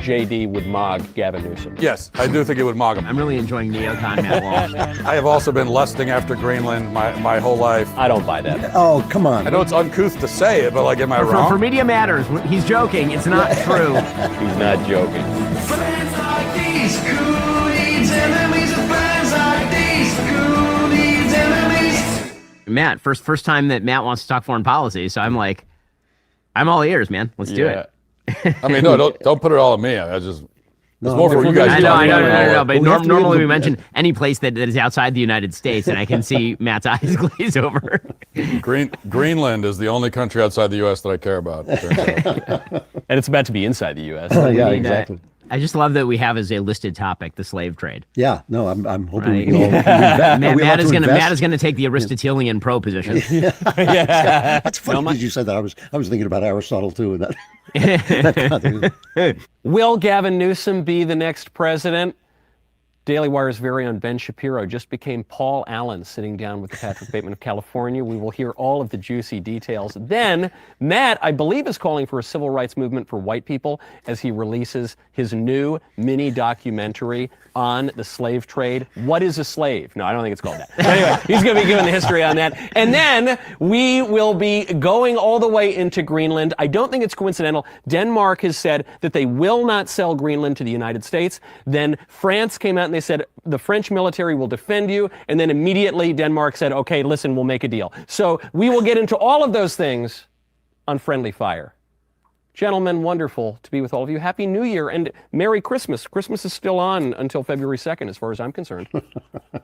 JD would mog Gavin Newsom. Yes, I do think it would mog him. I'm really enjoying neocon Matt Walsh. I have also been lusting after Greenland my whole life. I don't buy that. Oh, come on. I know it's uncouth to say it, but like, am I wrong? For Media Matters, he's joking. It's not true. He's not joking. Friends like these, who needs enemies? Friends like these, who needs enemies? Matt, first time that Matt wants to talk foreign policy, so I'm like, I'm all ears, man. Let's do it. I mean, no, don't put it all on me. It's more for you guys. I know. But normally we mention any place that is outside the United States, and I can see Matt's eyes glaze over. Greenland is the only country outside the U.S. that I care about. And it's about to be inside the U.S. Yeah, exactly. I just love that we have as a listed topic the slave trade. Yeah, no, I'm hoping Right. we can all Matt is going to take the Aristotelian pro position. Yeah. That's funny that you said that. I was thinking about Aristotle too, and that. Will Gavin Newsom be the next president? DailyWire's very own Ben Shapiro just became Paul Allen, sitting down with the Patrick Bateman of California. We will hear all of the juicy details. Then, Matt, I believe, is calling for a civil rights movement for white people as he releases his new mini documentary on the slave trade. What is a slave? No, I don't think it's called that. But anyway, he's going to be giving the history on that. And then we will be going all the way into Greenland. I don't think it's coincidental. Denmark has said that they will not sell Greenland to the United States. Then France came out and they said the French military will defend you. And then immediately Denmark said, okay, listen, we'll make a deal. So we will get into all of those things on Friendly Fire. Gentlemen, wonderful to be with all of you. Happy New Year and Merry Christmas. Christmas is still on until February 2nd, as far as I'm concerned.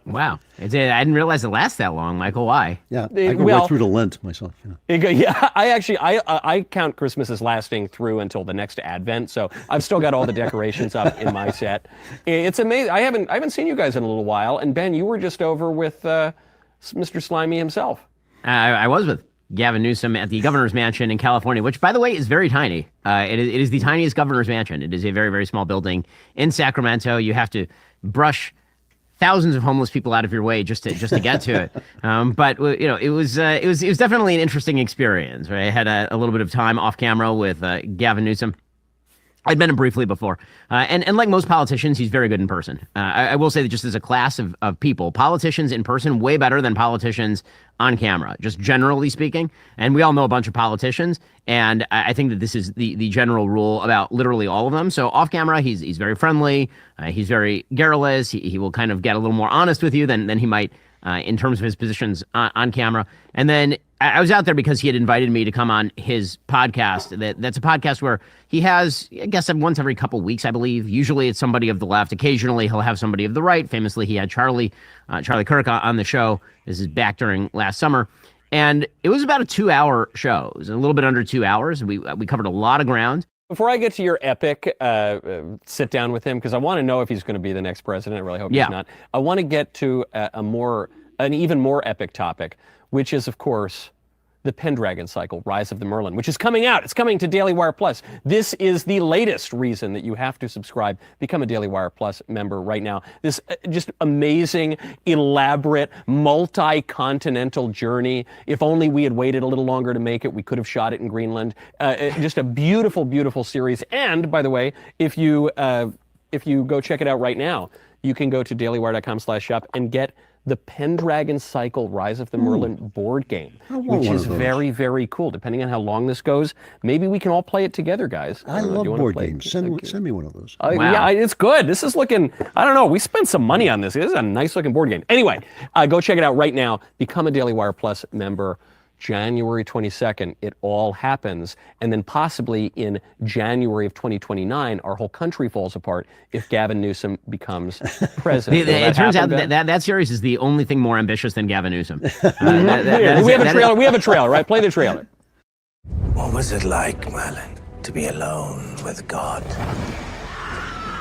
Wow. I didn't realize it lasts that long, Michael. Why? Yeah, I go right through to Lent myself. Yeah, I count Christmas as lasting through until the next Advent, so I've still got all the decorations up in my set. It's amazing. I haven't seen you guys in a little while, and Ben, you were just over with Mr. Slimy himself. I was with Gavin Newsom at the governor's mansion in California, which, by the way, is very tiny. It is the tiniest governor's mansion. It is a very, very small building in Sacramento. You have to brush thousands of homeless people out of your way just to get to it. But you know, it was definitely an interesting experience. Right? I had a little bit of time off camera with Gavin Newsom. I'd met him briefly before. And like most politicians, he's very good in person. I will say that just as a class of people, politicians in person, way better than politicians on camera, just generally speaking. And we all know a bunch of politicians. And I think that this is the general rule about literally all of them. So off camera, he's very friendly. He's very garrulous. He will kind of get a little more honest with you than he might in terms of his positions on camera. And then I was out there because he had invited me to come on his podcast. That's a podcast where he has, I guess, once every couple weeks, I believe. Usually it's somebody of the left. Occasionally he'll have somebody of the right. Famously, he had Charlie Kirk on the show. This is back during last summer. And it was about a 2-hour show. It was a little bit under 2 hours. We covered a lot of ground. Before I get to your epic sit down with him, because I want to know if he's going to be the next president. I really hope he's not. I want to get to an even more epic topic, which is, of course, the Pendragon Cycle, Rise of the Merlin, which is coming out. It's coming to DailyWire Plus. This is the latest reason that you have to subscribe. Become a DailyWire Plus member right now. This just amazing, elaborate, multi-continental journey. If only we had waited a little longer to make it, we could have shot it in Greenland. Just a beautiful, beautiful series. And, by the way, if you go check it out right now, you can go to dailywire.com/shop and get the Pendragon Cycle Rise of the Merlin board game, which is very, very cool. Depending on how long this goes, maybe we can all play it together, guys. I love board games. Send me one of those. Wow. Yeah, it's good. This is looking, I don't know, we spent some money on this. This is a nice looking board game. Anyway, go check it out right now. Become a DailyWire Plus member. January 22nd, it all happens. And then possibly in January of 2029, our whole country falls apart if Gavin Newsom becomes president. It turns out that series is the only thing more ambitious than Gavin Newsom. We have a trailer, right? Play the trailer. What was it like, Merlin, to be alone with God?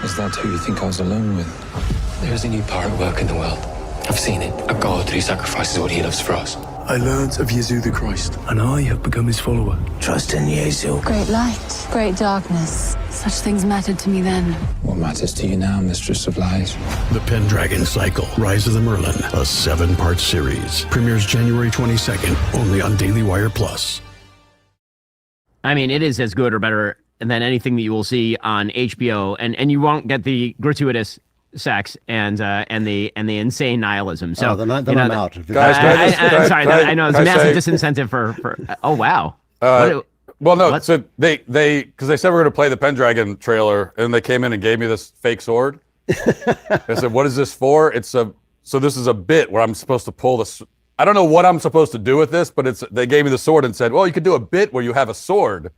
Is that who you think I was alone with? There's a new power at work in the world. I've seen it. A God who sacrifices what he loves for us. I learned of Yezu the Christ, and I have become his follower. Trust in Yezu. Great light, great darkness. Such things mattered to me then. What matters to you now, Mistress of Lies? The Pendragon Cycle, Rise of the Merlin, a 7-part series. Premieres January 22nd, only on DailyWire Plus. I mean, it is as good or better anything that you will see on HBO, and you won't get the gratuitous sex and the insane nihilism. So then I'm out. Guys, I'm sorry. I know it's a can I massive say- disincentive for. Oh wow. Well, no. What? So they because they said we're going to play the Pendragon trailer, and they came in and gave me this fake sword. They said, "What is this for?" So this is a bit where I'm supposed to pull this. I don't know what I'm supposed to do with this, but they gave me the sword and said, "Well, you could do a bit where you have a sword."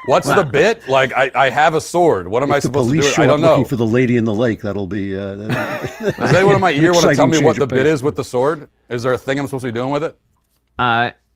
What's the bit? Like I have a sword. What am I supposed to do? I don't know. Looking for the lady in the lake. That'll be. Does anyone in my ear want to tell me what the bit is with the sword? Is there a thing I'm supposed to be doing with it?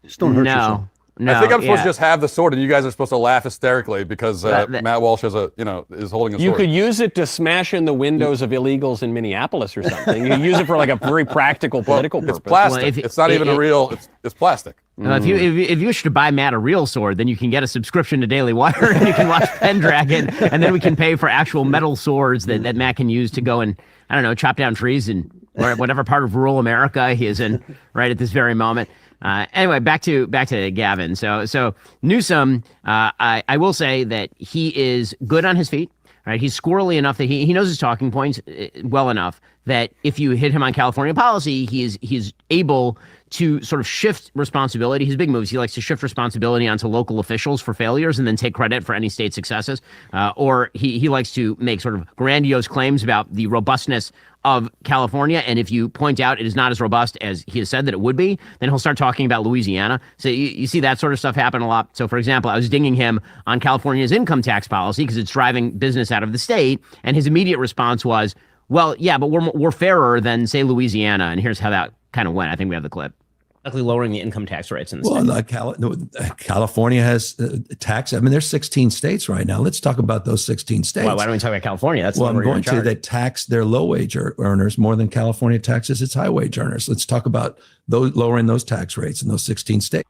Just don't hurt yourself. No, I think I'm supposed to just have the sword, and you guys are supposed to laugh hysterically because Matt Walsh is holding a sword. You could use it to smash in the windows of illegals in Minneapolis or something. You could use it for like a very practical political purpose. It's plastic. Well, it's not even a real. It's plastic. If you wish to buy Matt a real sword, then you can get a subscription to Daily Wire and you can watch Pendragon, and then we can pay for actual metal swords that Matt can use to go and, I don't know, chop down trees in whatever part of rural America he is in right at this very moment. Anyway, back to Gavin. So Newsom, I will say that he is good on his feet. Right, he's squirrely enough that he knows his talking points well enough that if you hit him on California policy, he's able to sort of shift responsibility. His big moves, he likes to shift responsibility onto local officials for failures and then take credit for any state successes. Or he likes to make sort of grandiose claims about the robustness of California. And if you point out it is not as robust as he has said that it would be, then he'll start talking about Louisiana. So you see that sort of stuff happen a lot. So, for example, I was dinging him on California's income tax policy because it's driving business out of the state. And his immediate response was, well, yeah, but we're fairer than, say, Louisiana. And here's how that kind of went. I think we have the clip. Luckily lowering the income tax rates in the state. California has tax. I mean, there's 16 states right now. Let's talk about those 16 states. Well, why don't we talk about California? That's I'm going to that tax their low wage earners more than California taxes its high wage earners. Let's talk about those lowering those tax rates in those 16 states.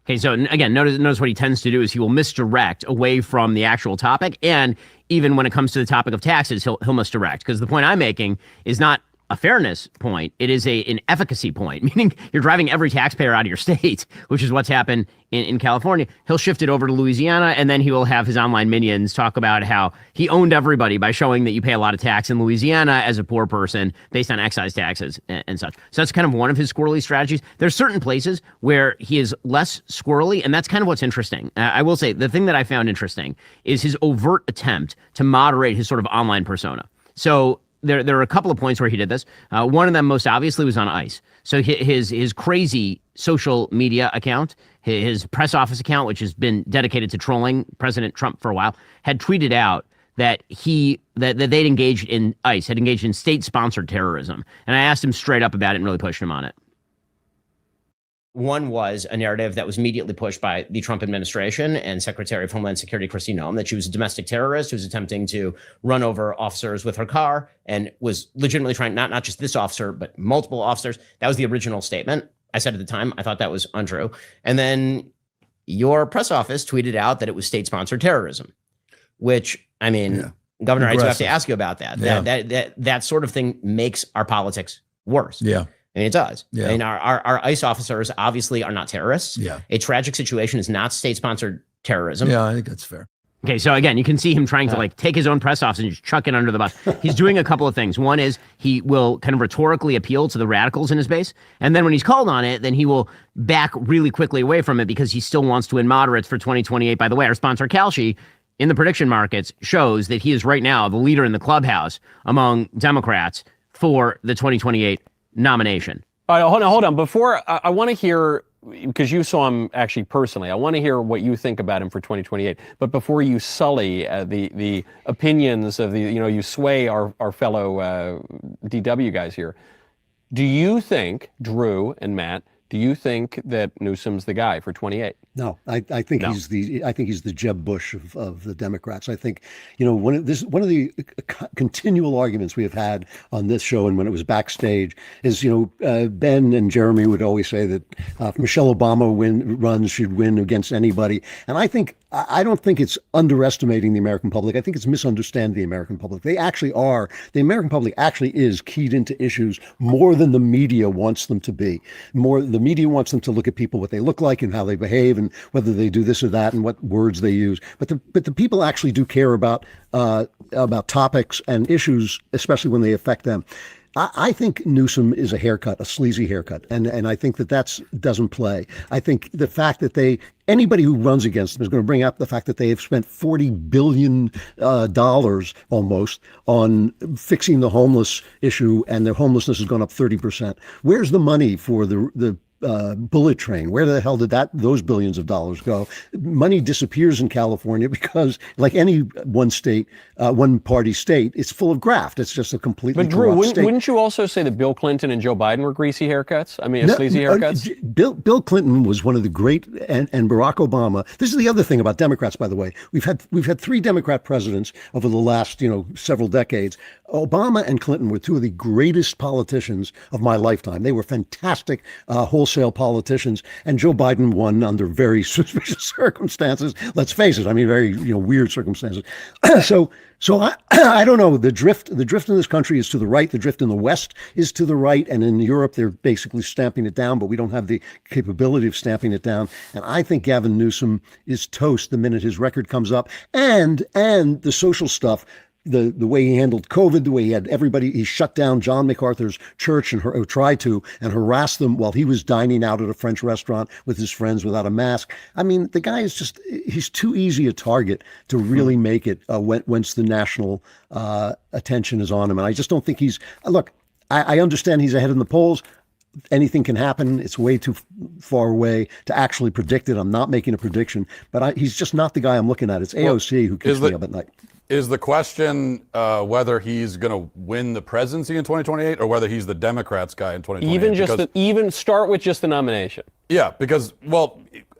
Okay, so again, notice what he tends to do is he will misdirect away from the actual topic, and even when it comes to the topic of taxes, he'll misdirect, because the point I'm making is not a fairness point. It is an efficacy point, meaning you're driving every taxpayer out of your state, which is what's happened in California. He'll shift it over to Louisiana, and then he will have his online minions talk about how he owned everybody by showing that you pay a lot of tax in Louisiana as a poor person based on excise taxes and such. So that's kind of one of his squirrely strategies. There's certain places where he is less squirrely, and that's kind of what's interesting. I will say the thing that I found interesting is his overt attempt to moderate his sort of online persona. So there are a couple of points where he did this. One of them, most obviously, was on ICE. So his crazy social media account, his press office account, which has been dedicated to trolling President Trump for a while, had tweeted out that they'd engaged in ICE, had engaged in state-sponsored terrorism. And I asked him straight up about it and really pushed him on it. One was a narrative that was immediately pushed by the Trump administration and Secretary of Homeland Security Kristi Noem, that she was a domestic terrorist who was attempting to run over officers with her car and was legitimately trying, not just this officer, but multiple officers. That was the original statement. I said at the time, I thought that was untrue. And then your press office tweeted out that it was state-sponsored terrorism, which, I mean, Governor, I do have to ask you about that. Yeah. That sort of thing makes our politics worse. Yeah. I mean, it does. Yeah. I mean, our ICE officers obviously are not terrorists. Yeah. A tragic situation is not state-sponsored terrorism. Yeah, I think that's fair. Okay, so again, you can see him trying to take his own press office and just chuck it under the bus. He's doing a couple of things. One is he will kind of rhetorically appeal to the radicals in his base. And then when he's called on it, then he will back really quickly away from it because he still wants to win moderates for 2028. By the way, our sponsor, Kalshi, in the prediction markets shows that he is right now the leader in the clubhouse among Democrats for the 2028 nomination. All right, hold on. Before, I want to hear, because you saw him actually personally, I want to hear what you think about him for 2028. But before you sully the opinions of you sway our fellow DW guys here, do you think, Drew and Matt, do you think that Newsom's the guy for 28? No, I think he's the Jeb Bush of the Democrats. I think, one of the continual arguments we have had on this show and when it was backstage is, Ben and Jeremy would always say that Michelle Obama should win against anybody. And I think I don't think it's underestimating the American public. I think it's misunderstanding the American public. They actually are. The American public actually is keyed into issues more than the media wants them to be. More, the media wants them to look at people, what they look like and how they behave and whether they do this or that and what words they use. But the people actually do care about topics and issues, especially when they affect them. I think Newsom is a haircut, a sleazy haircut, and I think that doesn't play. I think the fact that anybody who runs against them is going to bring up the fact that they have spent $40 billion almost on fixing the homeless issue, and the homelessness has gone up 30%. Where's the money for the bullet train? Where the hell did those billions of dollars go? Money disappears in California because, like any one party state, it's full of graft. It's just a completely But Drew, corrupt state. wouldn't you also say that Bill Clinton and Joe Biden were greasy haircuts? I mean, sleazy haircuts? Bill Clinton was one of the great, and Barack Obama. This is the other thing about Democrats, by the way. We've had 3 Democrat presidents over the last several decades. Obama and Clinton were 2 of the greatest politicians of my lifetime. They were fantastic wholesale politicians, and Joe Biden won under very suspicious circumstances. Let's face it. I mean, very weird circumstances. So I don't know. The drift in this country is to the right. The drift in the West is to the right, and in Europe they're basically stamping it down. But we don't have the capability of stamping it down. And I think Gavin Newsom is toast the minute his record comes up, and the social stuff. The way he handled COVID, the way he shut down John MacArthur's church and tried to, and harassed them while he was dining out at a French restaurant with his friends without a mask. I mean, the guy is he's too easy a target to really make it once the national attention is on him. And I just don't think I understand he's ahead in the polls. Anything can happen. It's way too far away to actually predict it. I'm not making a prediction, but he's just not the guy I'm looking at. It's AOC who keeps me up at night. Is the question whether he's going to win the presidency in 2028 or whether he's the Democrats guy in 2028? Even start with just the nomination. Yeah, because,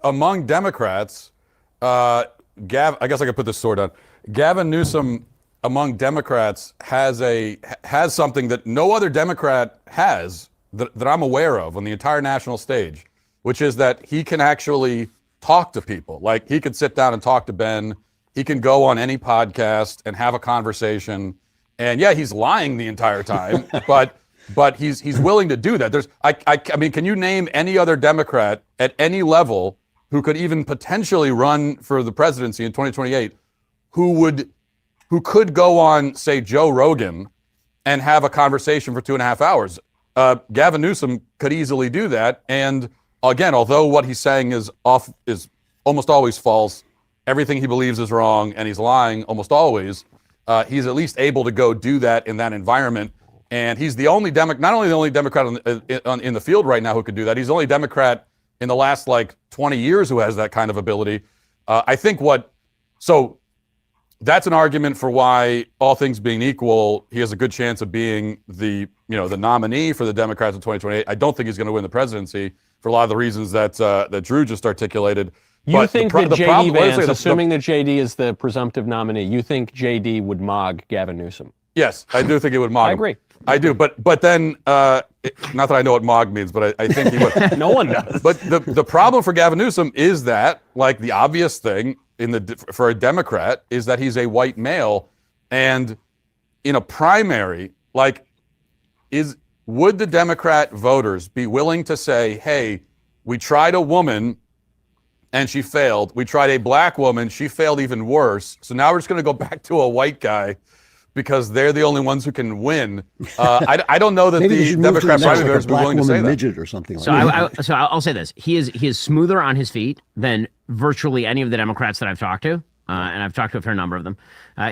among Democrats, I guess I could put this sword on. Gavin Newsom, among Democrats, has something that no other Democrat has that I'm aware of on the entire national stage, which is that he can actually talk to people. Like, he could sit down and talk to Ben. He can go on any podcast and have a conversation. And yeah, he's lying the entire time, but he's willing to do that. I mean, can you name any other Democrat at any level who could even potentially run for the presidency in 2028 who could go on, say, Joe Rogan and have a conversation for 2.5 hours? Gavin Newsom could easily do that. And again, although what he's saying is almost always false, everything he believes is wrong, and he's lying almost always, he's at least able to go do that in that environment. And he's the only not only the only Democrat in the field right now who could do that, he's the only Democrat in the last 20 years who has that kind of ability. I think so that's an argument for why, all things being equal, he has a good chance of being the nominee for the Democrats in 2028. I don't think he's going to win the presidency for a lot of the reasons that Drew just articulated. You think that J.D. Vance, assuming that J.D. is the presumptive nominee, you think J.D. would mog Gavin Newsom? Yes, I do think it would mog him. I agree. I do, but then, not that I know what mog means, but I think he would. No one does. But the problem for Gavin Newsom is that, the obvious thing for a Democrat is that he's a white male, and in a primary, would the Democrat voters be willing to say, hey, we tried a woman and she failed. We tried a black woman. She failed even worse. So now we're just going to go back to a white guy because they're the only ones who can win. I don't know that the Democrat primary voters would be willing to say that. Midget or something like that. So I'll say this. He is smoother on his feet than virtually any of the Democrats that I've talked to. And I've talked to a fair number of them.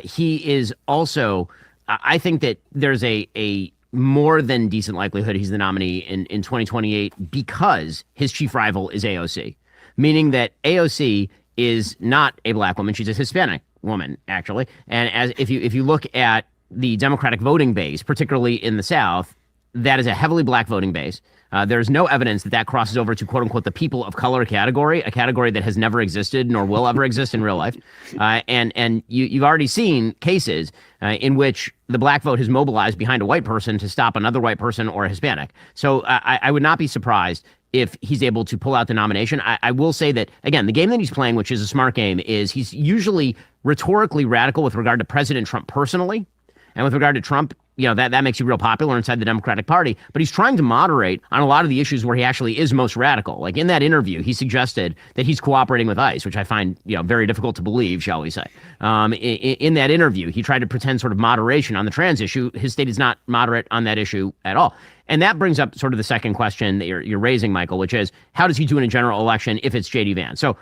He is also, I think that there's a more than decent likelihood he's the nominee in 2028 because his chief rival is AOC. Meaning that AOC is not a black woman; she's a Hispanic woman, actually. And if you look at the Democratic voting base, particularly in the South, that is a heavily black voting base. There's no evidence that that crosses over to quote unquote the people of color category, a category that has never existed nor will ever exist in real life. And you've already seen cases in which the black vote has mobilized behind a white person to stop another white person or a Hispanic. So I would not be surprised if he's able to pull out the nomination. I will say that, again, the game that he's playing, which is a smart game, is he's usually rhetorically radical with regard to President Trump personally. And with regard to Trump, that makes you real popular inside the Democratic Party. But he's trying to moderate on a lot of the issues where he actually is most radical. Like in that interview, he suggested that he's cooperating with ICE, which I find very difficult to believe, shall we say. In that interview, he tried to pretend sort of moderation on the trans issue. His state is not moderate on that issue at all. And that brings up sort of the second question that you're raising, Michael, which is how does he do in a general election if it's J.D. Vance? So,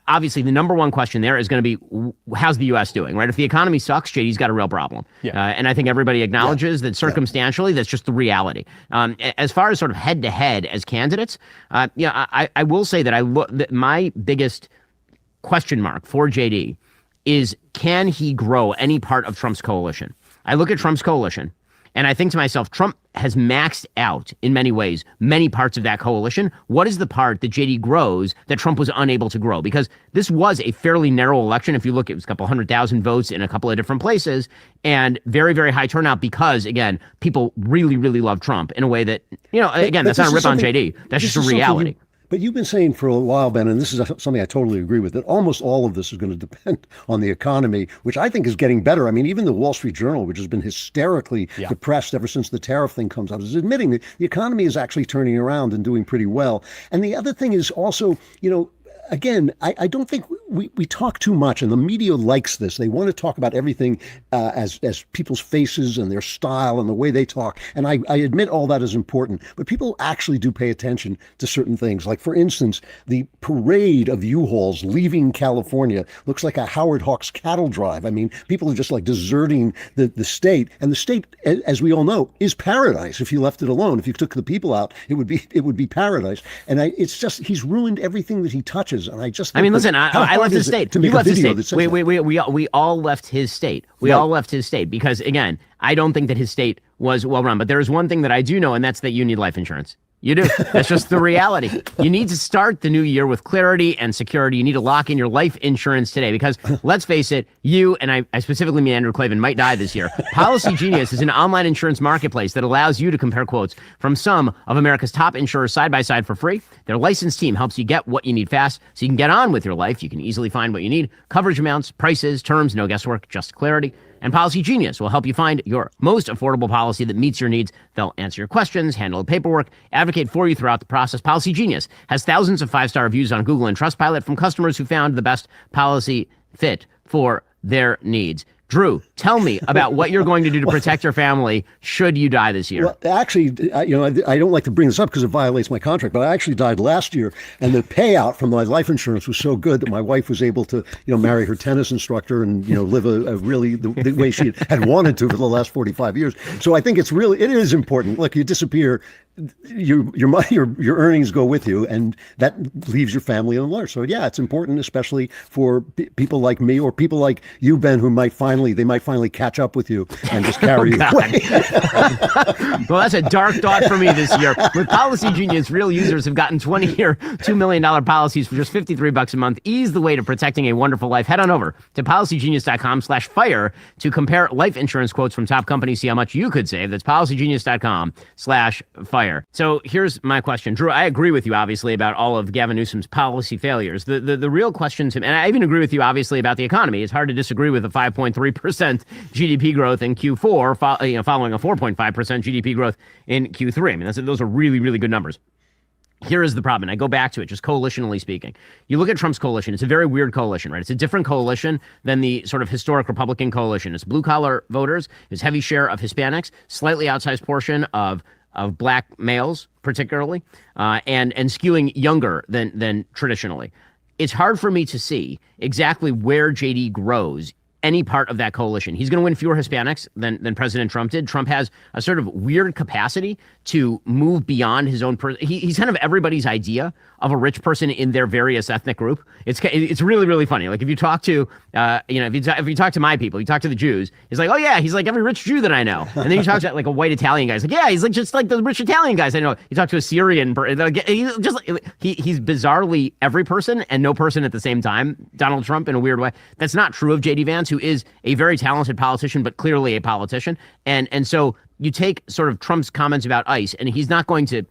obviously the number one question there is going to be how's the U.S. doing, right? If the economy sucks, J.D.'s got a real problem. Yeah. And I think everybody acknowledges that circumstantially that's just the reality. As far as sort of head to head as candidates, I will say that my biggest question mark for J.D. is can he grow any part of Trump's coalition? I look at Trump's coalition and I think to myself, Trump has maxed out in many ways, many parts of that coalition. What is the part that JD grows that Trump was unable to grow? Because this was a fairly narrow election. If you look, it was a couple 100,000 votes in a couple of different places and very, very high turnout because, again, people really, really love Trump in a way that, again, that's not a rip on JD. That's just a reality. But you've been saying for a while, Ben, and this is something I totally agree with, that almost all of this is going to depend on the economy, which I think is getting better. I mean, even the Wall Street Journal, which has been hysterically depressed ever since the tariff thing comes out, is admitting that the economy is actually turning around and doing pretty well. And the other thing is also, again, I don't think we talk too much, and the media likes this. They want to talk about everything as people's faces and their style and the way they talk. And I admit all that is important, but people actually do pay attention to certain things. Like, for instance, the parade of U-Hauls leaving California looks like a Howard Hawks cattle drive. I mean, people are just like deserting the state. And the state, as we all know, is paradise. If you left it alone, if you took the people out, it would be paradise. And it's just, he's ruined everything that he touches. And I just, listen, I left his state. You left his state. We all left his state. We all left his state because, again, I don't think that his state was well run. But there is one thing that I do know, and that's that you need life insurance. You do. That's just the reality. You need to start the new year with clarity and security. You need to lock in your life insurance today because, let's face it, you, and I specifically mean Andrew Klavan, might die this year. Policy Genius is an online insurance marketplace that allows you to compare quotes from some of America's top insurers side by side for free. Their licensed team helps you get what you need fast so you can get on with your life. You can easily find what you need. Coverage amounts, prices, terms, no guesswork, just clarity. And Policy Genius will help you find your most affordable policy that meets your needs. They'll answer your questions, handle the paperwork, advocate for you throughout the process. Policy Genius has thousands of 5-star reviews on Google and Trustpilot from customers who found the best policy fit for their needs. Drew, tell me about what you're going to do to protect your family should you die this year. Well, actually, I don't like to bring this up because it violates my contract, but I actually died last year, and the payout from my life insurance was so good that my wife was able to, marry her tennis instructor and, live a really the way she had wanted to for the last 45 years. So I think it is important. Look, you disappear, your money, your earnings go with you, and that leaves your family in the lurch. So yeah, it's important, especially for people like me or people like you, Ben, who might finally catch up with you and just carry you away. Well, that's a dark thought for me this year. With Policy Genius, real users have gotten 20-year, $2 million policies for just $53 a month. Ease the way to protecting a wonderful life. Head on over to policygenius.com/fire to compare life insurance quotes from top companies. See how much you could save. That's policygenius.com/fire. So here's my question. Drew, I agree with you, obviously, about all of Gavin Newsom's policy failures. The real question to me, and I even agree with you, obviously, about the economy. It's hard to disagree with a 5.3% GDP growth in Q4, following a 4.5% GDP growth in Q3. I mean, those are really, really good numbers. Here is the problem, and I go back to it, just coalitionally speaking. You look at Trump's coalition, it's a very weird coalition, right? It's a different coalition than the sort of historic Republican coalition. It's blue-collar voters, it's heavy share of Hispanics, slightly outsized portion of black males, particularly, and skewing younger than traditionally. It's hard for me to see exactly where JD grows any part of that coalition. He's going to win fewer Hispanics than President Trump did. Trump has a sort of weird capacity to move beyond his own person. He's kind of everybody's idea of a rich person in their various ethnic group. It's really, really funny. Like if you talk to, if you talk to my people, you talk to the Jews, he's like, oh yeah, he's like every rich Jew that I know. And then you talk to like a white Italian guy, he's like, yeah, he's like just like the rich Italian guys I know. You talk to a Syrian, he's bizarrely every person and no person at the same time. Donald Trump in a weird way. That's not true of J.D. Vance, who is a very talented politician, but clearly a politician. And so you take sort of Trump's comments about ICE, and he's not going to.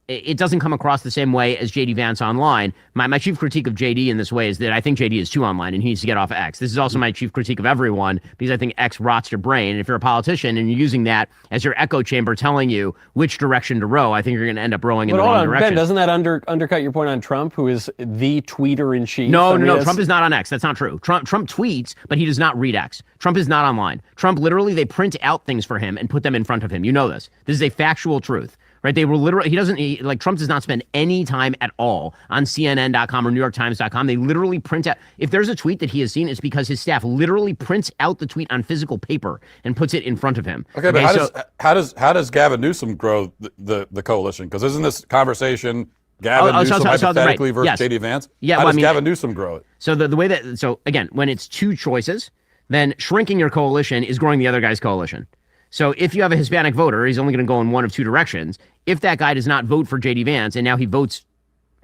It doesn't come across the same way as J.D. Vance online. My chief critique of J.D. in this way is that I think J.D. is too online and he needs to get off of X. This is also my chief critique of everyone because I think X rots your brain. And if you're a politician and you're using that as your echo chamber telling you which direction to row, I think you're going to end up rowing in the wrong direction. Ben, doesn't that undercut your point on Trump, who is the tweeter in chief? No. Trump is not on X. That's not true. Trump tweets, but he does not read X. Trump is not online. Trump literally, they print out things for him and put them in front of him. You know this. This is a factual truth. Right? They were literally, Trump does not spend any time at all on CNN.com or NewYorkTimes.com. They literally print out, if there's a tweet that he has seen, it's because his staff literally prints out the tweet on physical paper and puts it in front of him. Okay, but how does Gavin Newsom grow the coalition? Because isn't this conversation Gavin Newsom hypothetically versus J.D. Vance? Yeah, how does Gavin Newsom grow it? So the way that, so again, when it's two choices, then shrinking your coalition is growing the other guy's coalition. So if you have a Hispanic voter, he's only going to go in one of two directions. If that guy does not vote for J.D. Vance and now he votes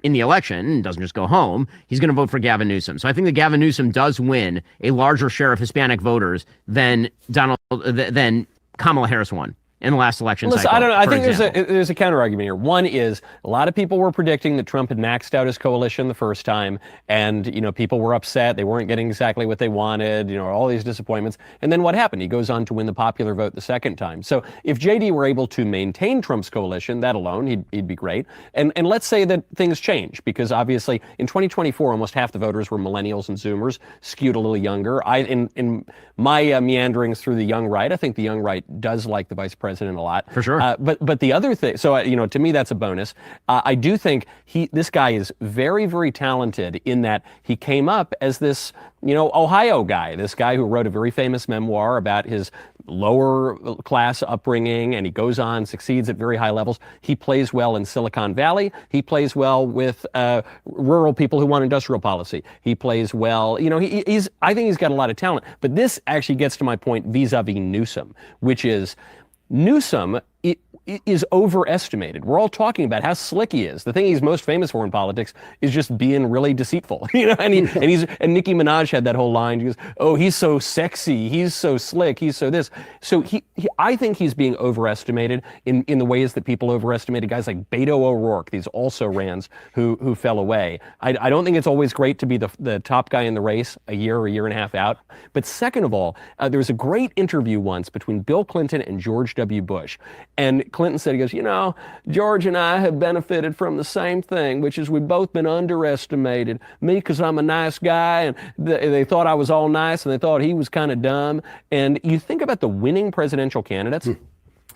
in the election and doesn't just go home, he's going to vote for Gavin Newsom. So I think that Gavin Newsom does win a larger share of Hispanic voters than Kamala Harris won in the last election cycle. I don't know. I think there's a counter argument here. One is a lot of people were predicting that Trump had maxed out his coalition the first time, and people were upset. They weren't getting exactly what they wanted. All these disappointments. And then what happened? He goes on to win the popular vote the second time. So if JD were able to maintain Trump's coalition, that alone, he'd be great. And let's say that things change, because obviously in 2024, almost half the voters were millennials and Zoomers, skewed a little younger. In my meanderings through the young right, I think the young right does like the vice president a lot. For sure. But the other thing, so to me that's a bonus. I do think this guy is very, very talented in that he came up as this Ohio guy, this guy who wrote a very famous memoir about his lower class upbringing, and he goes on, succeeds at very high levels. He plays well in Silicon Valley. He plays well with rural people who want industrial policy. He plays well, I think he's got a lot of talent. But this actually gets to my point vis-a-vis Newsom, which is Newsom is overestimated. We're all talking about how slick he is. The thing he's most famous for in politics is just being really deceitful. And Nicki Minaj had that whole line. She goes, "Oh, he's so sexy. He's so slick. He's so this." So I think he's being overestimated in the ways that people overestimated guys like Beto O'Rourke, these also-rans who fell away. I don't think it's always great to be the top guy in the race a year and a half out. But second of all, there was a great interview once between Bill Clinton and George W. Bush. And Clinton said, he goes, George and I have benefited from the same thing, which is we've both been underestimated. Me, because I'm a nice guy, and they thought I was all nice, and they thought he was kind of dumb. And you think about the winning presidential candidates,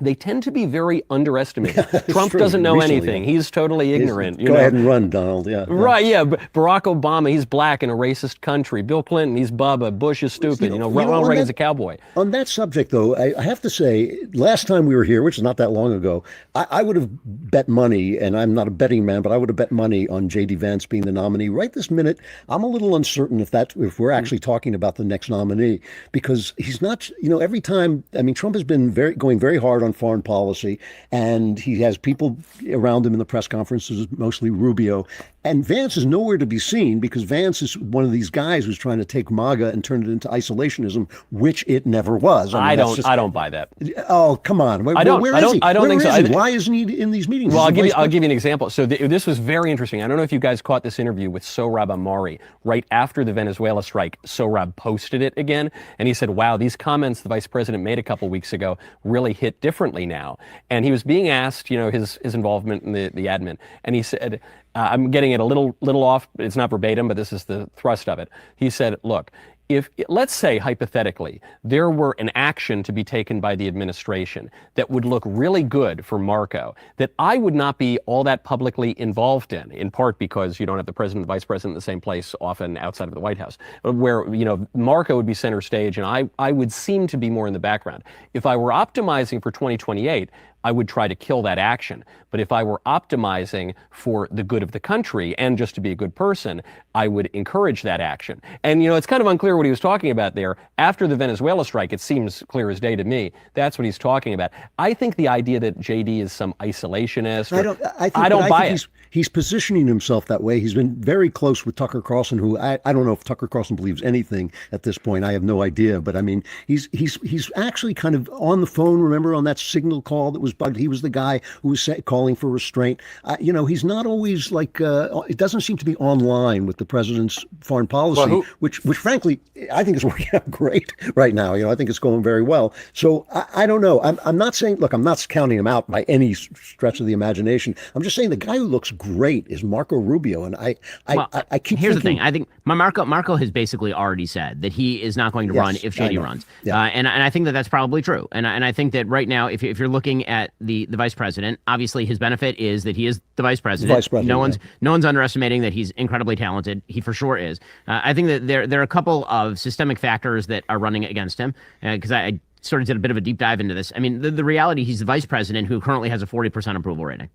they tend to be very underestimated. Trump doesn't know anything. He's totally ignorant. Go ahead and run, Donald. Yeah. Right, yeah. Barack Obama, he's black in a racist country. Bill Clinton, he's Bubba. Bush is stupid. Ronald Reagan's a cowboy. On that subject, though, I have to say, last time we were here, which is not that long ago, I would have bet money, and I'm not a betting man, but I would have bet money on J.D. Vance being the nominee. Right this minute, I'm a little uncertain if we're actually talking about the next nominee, because he's not, every time, Trump has been going very hard on foreign policy, and he has people around him in the press conferences, mostly Rubio, and Vance is nowhere to be seen, because Vance is one of these guys who's trying to take MAGA and turn it into isolationism, which it never was. I don't buy that. Oh, come on. I don't think so. Why isn't he in these meetings? Well, I'll give you an example. So this was very interesting. I don't know if you guys caught this interview with Sohrab Ahmari right after the Venezuela strike. Sohrab posted it again, and he said, wow, these comments the vice president made a couple weeks ago really hit differently now. And he was being asked, his involvement in the admin, and he said, I'm getting it a little off. It's not verbatim, but this is the thrust of it. He said, look, if, let's say hypothetically, there were an action to be taken by the administration that would look really good for Marco, that I would not be all that publicly involved in part because you don't have the president and the vice president in the same place often outside of the White House, where, Marco would be center stage and I would seem to be more in the background. If I were optimizing for 2028, I would try to kill that action. But if I were optimizing for the good of the country and just to be a good person, I would encourage that action. And, it's kind of unclear what he was talking about there. After the Venezuela strike, it seems clear as day to me. That's what he's talking about. I think the idea that JD is some isolationist, I don't buy it. He's positioning himself that way. He's been very close with Tucker Carlson, who I don't know if Tucker Carlson believes anything at this point. I have no idea. But I mean, he's actually kind of on the phone. Remember on that signal call that was bugged? He was the guy who was calling for restraint. He's not always like, it doesn't seem to be online with the president's foreign policy, which frankly, I think is working out great right now. I think it's going very well. So I don't know. I'm not saying, look, I'm not counting him out by any stretch of the imagination. I'm just saying the guy who looks great is Marco Rubio. And I keep Here's thinking, the thing. I think Marco has basically already said that he is not going to run if JD runs. Yeah. And I think that that's probably true. And I think that right now, if you're looking at the vice president, obviously his benefit is that he is the vice president. No one's underestimating that he's incredibly talented. He for sure is. I think that there are a couple of systemic factors that are running against him, because I sort of did a bit of a deep dive into this. I mean, the reality, he's the vice president who currently has a 40% approval rating.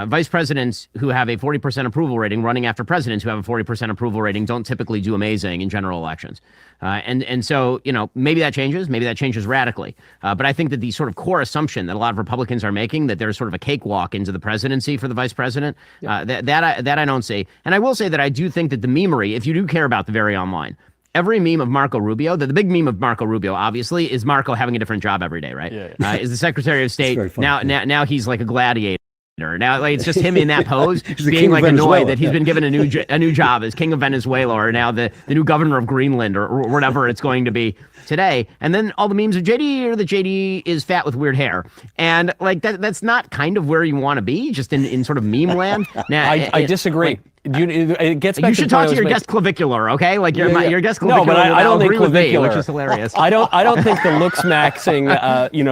Vice presidents who have a 40% approval rating running after presidents who have a 40% approval rating don't typically do amazing in general elections. And so, maybe that changes radically. But I think that the sort of core assumption that a lot of Republicans are making, that there's sort of a cakewalk into the presidency for the vice president, that I don't see. And I will say that I do think that the memery, if you do care about the very online, every meme of Marco Rubio, the big meme of Marco Rubio, obviously, is Marco having a different job every day, right? Yeah. Is the Secretary of State. Now he's like a gladiator. Now, it's just him in that pose, being like annoyed that he's been given a new job as King of Venezuela, or now the new governor of Greenland, or whatever it's going to be today. And then all the memes of JD, or that JD is fat with weird hair, and like that's not kind of where you want to be, just in sort of meme land. Now, I disagree. It gets back you should talk to your guest clavicular, okay? Like your guest clavicular. No, but I don't think clavicular, which is hilarious. I don't think the looks maxing,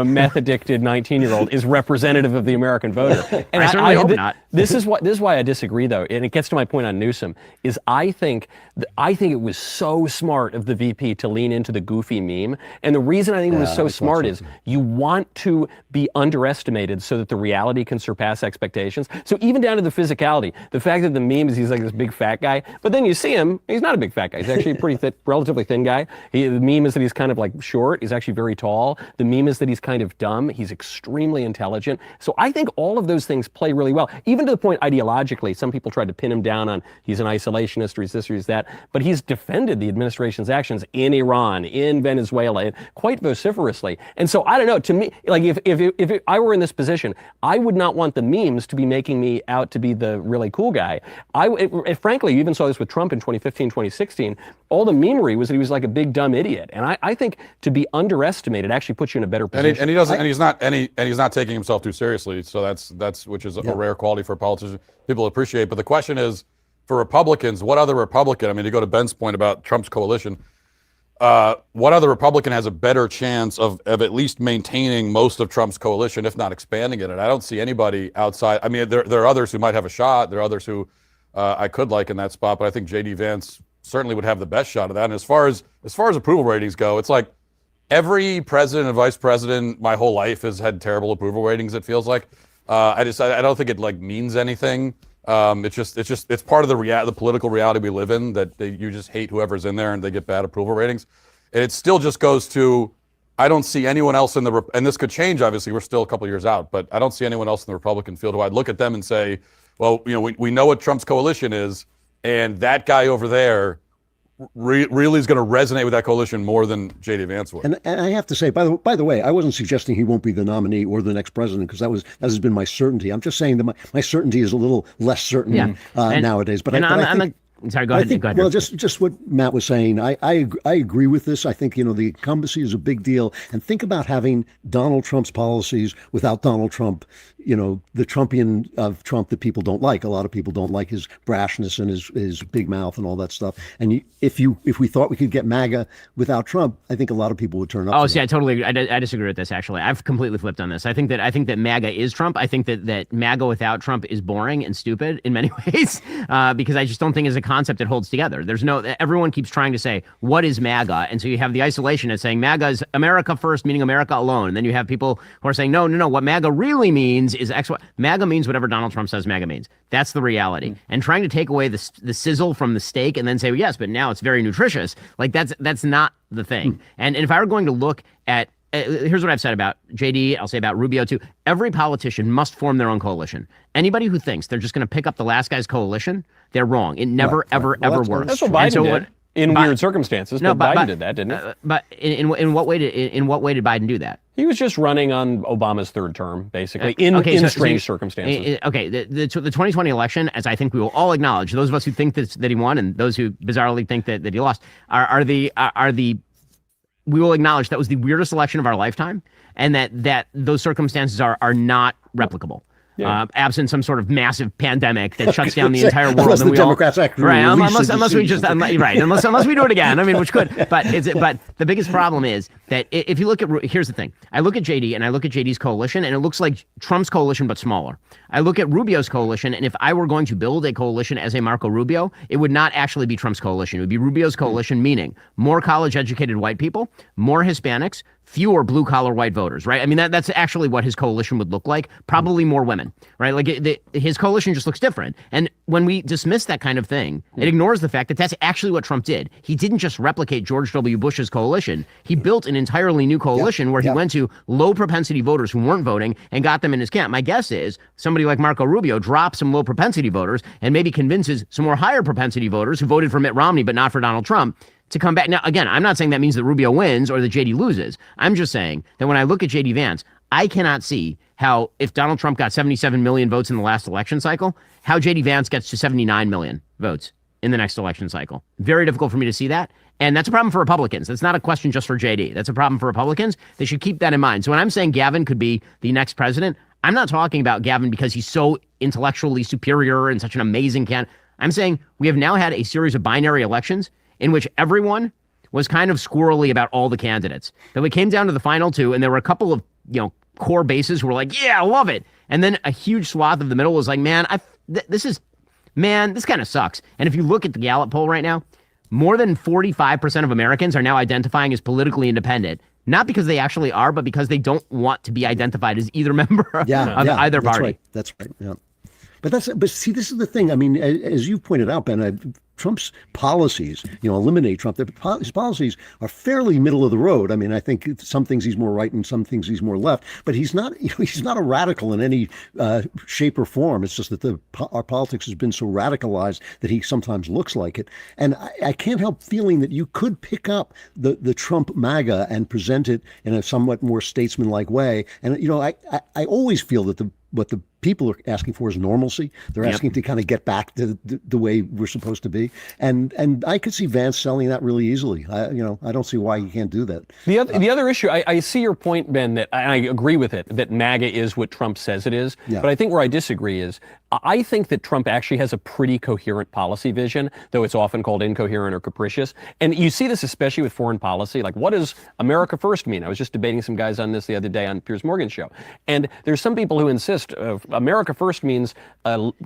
meth addicted 19-year-old is representative of the American voter. And I certainly hope not. This is why I disagree, though, and it gets to my point on Newsom. Is I think it was so smart of the VP to lean into the goofy meme, and the reason I think it was so smart is you want to be underestimated so that the reality can surpass expectations. So even down to the physicality, the fact that the meme is he's like this big fat guy, but then you see him, he's not a big fat guy. He's actually a pretty relatively thin guy. The meme is that he's kind of like short. He's actually very tall. The meme is that he's kind of dumb. He's extremely intelligent. So I think all of those things play really well, even to the point ideologically, some people tried to pin him down on he's an isolationist or he's this or he's that, but he's defended the administration's actions in Iran, in Venezuela, quite vociferously. And so I don't know, to me, like if I were in this position, I would not want the memes to be making me out to be the really cool guy. Frankly, you even saw this with Trump in 2015, 2016. All the memery was that he was like a big dumb idiot, and I think to be underestimated actually puts you in a better position. And he doesn't, and he's not taking himself too seriously. So that's which is a rare quality for a politician. People appreciate. But the question is, for Republicans, what other Republican? I mean, to go to Ben's point about Trump's coalition, what other Republican has a better chance of at least maintaining most of Trump's coalition, if not expanding it? And I don't see anybody outside. I mean, there are others who might have a shot. There are others who I could like in that spot, but I think J.D. Vance certainly would have the best shot of that. And as far as approval ratings go, it's like every president and vice president my whole life has had terrible approval ratings. It feels like I don't think it like means anything. It's part of the political reality we live in, that you just hate whoever's in there and they get bad approval ratings. And it still just goes to, I don't see anyone else and this could change. Obviously, we're still a couple of years out, but I don't see anyone else in the Republican field who I'd look at them and say, well, we know what Trump's coalition is, and that guy over there really is going to resonate with that coalition more than J.D. Vance would. And I have to say, by the way, I wasn't suggesting he won't be the nominee or the next president, because that has been my certainty. I'm just saying that my certainty is a little less certain nowadays. But Sorry, go ahead. Well, just what Matt was saying, I agree with this. I think, the incumbency is a big deal. And think about having Donald Trump's policies without Donald Trump, the Trumpian of Trump that people don't like. A lot of people don't like his brashness and his big mouth and all that stuff. And if we thought we could get MAGA without Trump, I think a lot of people would turn up. Oh, see, I totally agree. I disagree with this. Actually, I've completely flipped on this. I think that MAGA is Trump. I think that MAGA without Trump is boring and stupid in many ways, because I just don't think as a concept it holds together. Everyone keeps trying to say what is MAGA, and so you have the isolationists saying MAGA is America first, meaning America alone, and then you have people who are saying no, what MAGA really means is X. MAGA means whatever Donald Trump says MAGA means. That's the reality. And trying to take away the sizzle from the steak and then say, well, yes, but now it's very nutritious. Like that's not the thing. And if I were going to look at, here's what I've said about JD, I'll say about Rubio too. Every politician must form their own coalition. Anybody who thinks they're just going to pick up the last guy's coalition, they're wrong. It never, ever works. That's what Biden did. In weird circumstances, but Biden did that, didn't he? But in what way did Biden do that? He was just running on Obama's third term, basically, in strange circumstances. The 2020 election, as I think we will all acknowledge, those of us who think that he won and those who bizarrely think that he lost, we will acknowledge that was the weirdest election of our lifetime, and that those circumstances are not replicable. Yeah. Absent some sort of massive pandemic that shuts down the entire world, unless the Democrats actually unless we do it again. I mean, which could, but the biggest problem is that if you look at, here's the thing: I look at JD and I look at JD's coalition, and it looks like Trump's coalition but smaller. I look at Rubio's coalition, and if I were going to build a coalition as a Marco Rubio, it would not actually be Trump's coalition. It would be Rubio's coalition, meaning more college-educated white people, more Hispanics, fewer blue-collar white voters, right? I mean, that's actually what his coalition would look like. Probably more women, right? Like his coalition just looks different. And when we dismiss that kind of thing, it ignores the fact that that's actually what Trump did. He didn't just replicate George W. Bush's coalition. He built an entirely new coalition where he went to low-propensity voters who weren't voting and got them in his camp. My guess is somebody like Marco Rubio drops some low-propensity voters and maybe convinces some more higher-propensity voters who voted for Mitt Romney but not for Donald Trump to come back. Now, again, I'm not saying that means that Rubio wins or that JD loses. I'm just saying that when I look at JD Vance, I cannot see how, if Donald Trump got 77 million votes in the last election cycle, how JD Vance gets to 79 million votes in the next election cycle. Very difficult for me to see that. And that's a problem for Republicans. That's not a question just for JD. That's a problem for Republicans. They should keep that in mind. So when I'm saying Gavin could be the next president, I'm not talking about Gavin because he's so intellectually superior and such an amazing candidate. I'm saying we have now had a series of binary elections in which everyone was kind of squirrely about all the candidates. Then we came down to the final two, and there were a couple of core bases who were like, yeah, I love it. And then a huge swath of the middle was like, man, this kind of sucks. And if you look at the Gallup poll right now, more than 45% of Americans are now identifying as politically independent. Not because they actually are, but because they don't want to be identified as either member of either party. Right. That's right. Yeah. But see, this is the thing. I mean, as you pointed out, Ben, Trump's policies, eliminate Trump. His policies are fairly middle of the road. I mean, I think some things he's more right and some things he's more left. But he's not. He's not a radical in any shape or form. It's just that our politics has been so radicalized that he sometimes looks like it. And I can't help feeling that you could pick up the Trump MAGA and present it in a somewhat more statesman-like way. And I always feel that what the people are asking for is normalcy. They're asking to kind of get back to the way we're supposed to be. And I could see Vance selling that really easily. I don't see why he can't do that. The other issue, I see your point, Ben, that I agree with it, that MAGA is what Trump says it is. Yeah. But I think where I disagree is, I think that Trump actually has a pretty coherent policy vision, though it's often called incoherent or capricious. And you see this especially with foreign policy. Like, what does America first mean? I was just debating some guys on this the other day on Piers Morgan's show. And there's some people who insist America first means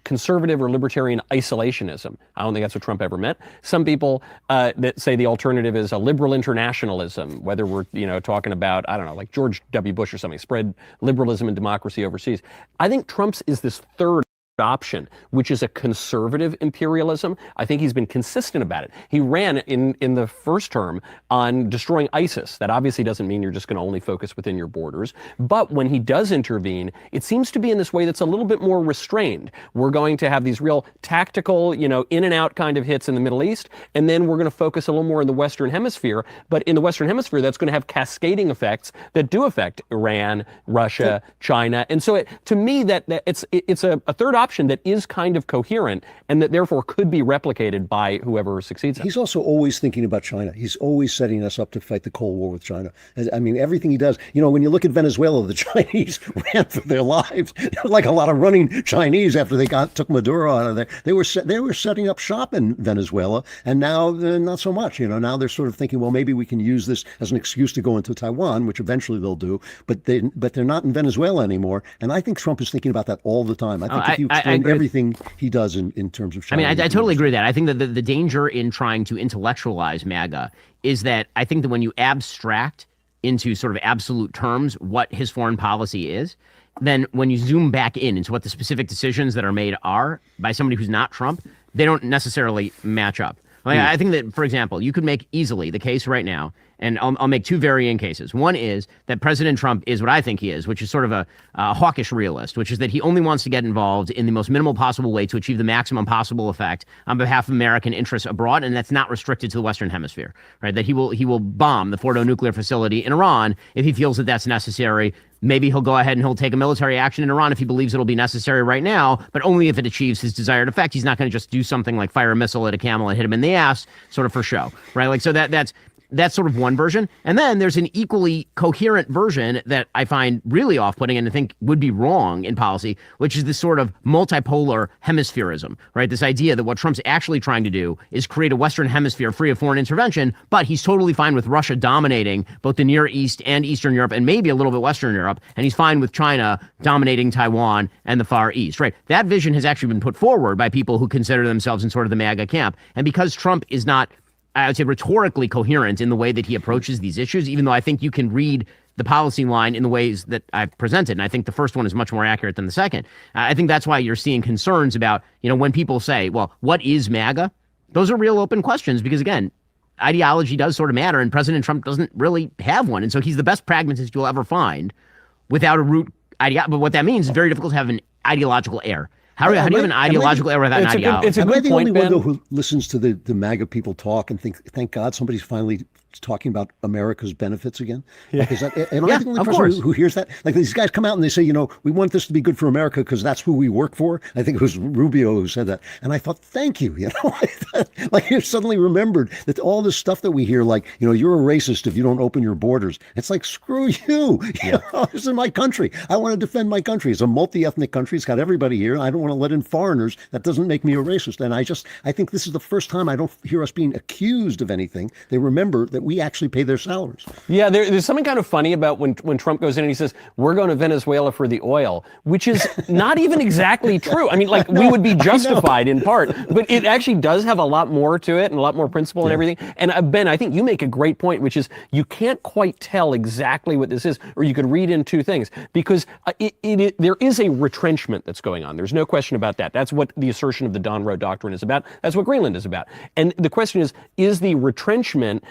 conservative or libertarian isolationism. I don't think that's what Trump ever meant. Some people that say the alternative is a liberal internationalism, whether we're talking about, I don't know, like George W. Bush or something, spread liberalism and democracy overseas. I think Trump's is this third option, which is a conservative imperialism. I think he's been consistent about it. He ran in the first term on destroying ISIS. That obviously doesn't mean you're just going to only focus within your borders. But when he does intervene, it seems to be in this way that's a little bit more restrained. We're going to have these real tactical, in and out kind of hits in the Middle East, and then we're going to focus a little more in the Western Hemisphere. But in the Western Hemisphere, that's going to have cascading effects that do affect Iran, Russia, China. And so to me, that it's a third option option that is kind of coherent and that therefore could be replicated by whoever succeeds him. He's also always thinking about China. He's always setting us up to fight the Cold War with China. I mean, everything he does. When you look at Venezuela, the Chinese ran for their lives. Like a lot of running Chinese after they took Maduro out of there. They were setting up shop in Venezuela, and now not so much. Now they're sort of thinking, well, maybe we can use this as an excuse to go into Taiwan, which eventually they'll do. But they're not in Venezuela anymore. And I think Trump is thinking about that all the time. I think if you explain everything he does in terms of China. I mean, I totally agree with that. I think that the danger in trying to intellectualize MAGA is that I think that when you abstract into sort of absolute terms what his foreign policy is, then when you zoom back into what the specific decisions that are made are by somebody who's not Trump, they don't necessarily match up. Like, I think that, for example, you could make easily the case right now, and I'll make two varying cases. One is that President Trump is what I think he is, which is sort of a hawkish realist, which is that he only wants to get involved in the most minimal possible way to achieve the maximum possible effect on behalf of American interests abroad, and that's not restricted to the Western Hemisphere, right? That he will bomb the Fordo nuclear facility in Iran if he feels that that's necessary. Maybe he'll go ahead and he'll take a military action in Iran if he believes it'll be necessary right now, but only if it achieves his desired effect. He's not going to just do something like fire a missile at a camel and hit him in the ass, sort of for show, right? Like, so that's sort of one version. And then there's an equally coherent version that I find really off-putting and I think would be wrong in policy, which is this sort of multipolar hemispherism, right? This idea that what Trump's actually trying to do is create a Western hemisphere free of foreign intervention, but he's totally fine with Russia dominating both the Near East and Eastern Europe and maybe a little bit Western Europe, and he's fine with China dominating Taiwan and the Far East, right? That vision has actually been put forward by people who consider themselves in sort of the MAGA camp. And because Trump is not, I would say, rhetorically coherent in the way that he approaches these issues, even though I think you can read the policy line in the ways that I've presented. And I think the first one is much more accurate than the second. I think that's why you're seeing concerns about, when people say, well, what is MAGA? Those are real open questions because, again, ideology does sort of matter, and President Trump doesn't really have one. And so he's the best pragmatist you'll ever find without a root ideology. But what that means is very difficult to have an ideological error. How do you have an ideological error without an ideology? It's a Am I good the point, only one, Ben. though, who listens to the MAGA people talk and think, thank God somebody's finally talking about America's benefits again? Like, am I the only person who hears that? Like, these guys come out and they say, we want this to be good for America because that's who we work for. I think it was Rubio who said that. And I thought, thank you. Like, you suddenly remembered that all this stuff that we hear, like, you're a racist if you don't open your borders. It's like, screw you. This is my country. I want to defend my country. It's a multi-ethnic country. It's got everybody here. I don't want to let in foreigners. That doesn't make me a racist. And I think this is the first time I don't hear us being accused of anything. They remember that we actually pay their salaries. Yeah, there's something kind of funny about when Trump goes in and he says, we're going to Venezuela for the oil, which is not even exactly true. I mean, like, we would be justified in part, but it actually does have a lot more to it and a lot more principle and everything. And Ben, I think you make a great point, which is you can't quite tell exactly what this is, or you could read in two things, because there is a retrenchment that's going on. There's no question about that. That's what the assertion of the Don Road Doctrine is about. That's what Greenland is about. And the question is the retrenchment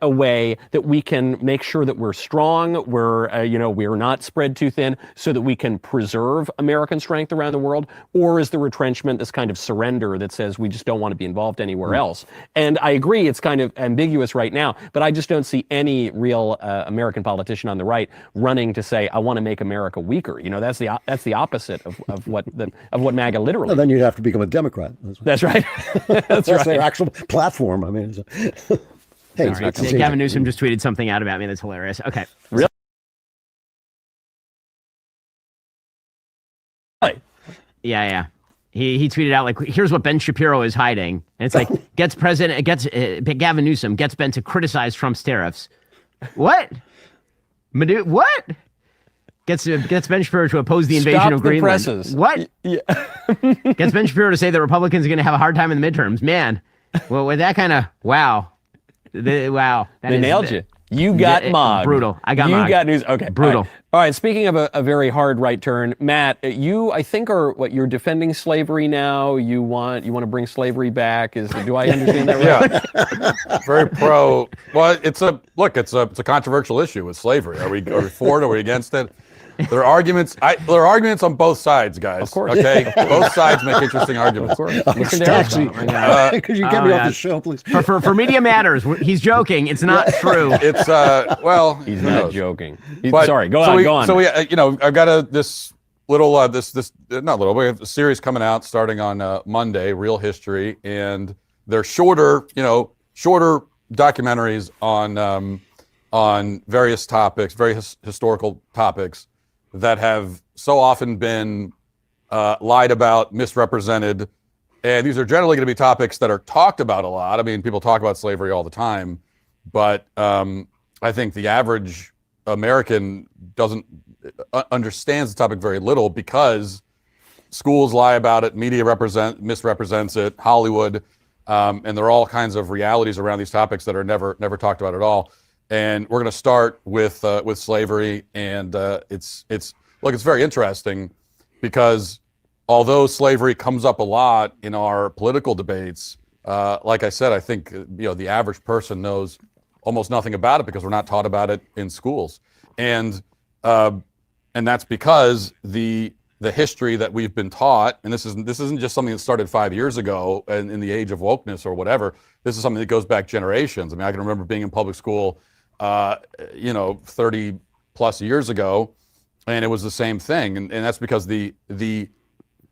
a way that we can make sure that we're strong, we're not spread too thin, so that we can preserve American strength around the world? Or is the retrenchment this kind of surrender that says we just don't want to be involved anywhere else? And I agree it's kind of ambiguous right now, but I just don't see any real American politician on the right running to say, I want to make America weaker. That's the opposite of what MAGA literally. Well, then you'd have to become a Democrat. That's right. That's their actual platform. I mean, hey, right. Gavin Newsom just tweeted something out about me that's hilarious. Okay. Really? Yeah. He tweeted out, like, here's what Ben Shapiro is hiding. And it's like, Gavin Newsom gets Ben to criticize Trump's tariffs. What? What? Gets Ben Shapiro to oppose the invasion of Greenland. Stop the presses. What? Yeah. Gets Ben Shapiro to say that Republicans are going to have a hard time in the midterms. Man, well, with that kind of, wow. They nailed you. You got mobbed. Brutal. I got mobbed. You got news. Okay. Brutal. All right. Speaking of a very hard right turn, Matt, you, I think, you're defending slavery now. You want to bring slavery back. Do I understand that right? Yeah. Very pro. Well, it's a controversial issue with slavery. Are we for it? Are we against it? There are arguments. There are arguments on both sides, guys. Of course. Okay. Both sides make interesting arguments. Of course. Could you get me off the show, please? For Media Matters, he's joking. It's not true. It's he's not joking. But, sorry. Go on. So I've got this little this not little. We have a series coming out starting on Monday, Real History, and they're shorter documentaries on various topics, historical topics that have so often been lied about, misrepresented, and these are generally going to be topics that are talked about a lot. I mean, people talk about slavery all the time, but I think the average American doesn't understands the topic very little because schools lie about it, media misrepresents it, Hollywood, and there are all kinds of realities around these topics that are never talked about at all. And we're going to start with slavery, and it's very interesting because although slavery comes up a lot in our political debates, like I said, I think the average person knows almost nothing about it because we're not taught about it in schools, and that's because the history that we've been taught, and this isn't just something that started 5 years ago in the age of wokeness or whatever. This is something that goes back generations. I mean, I can remember being in public school, 30 plus years ago, and it was the same thing. And that's because the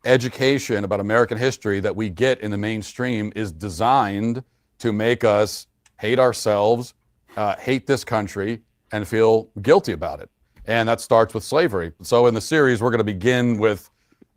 education about American history that we get in the mainstream is designed to make us hate ourselves, hate this country, and feel guilty about it. And that starts with slavery. So in the series, we're going to begin with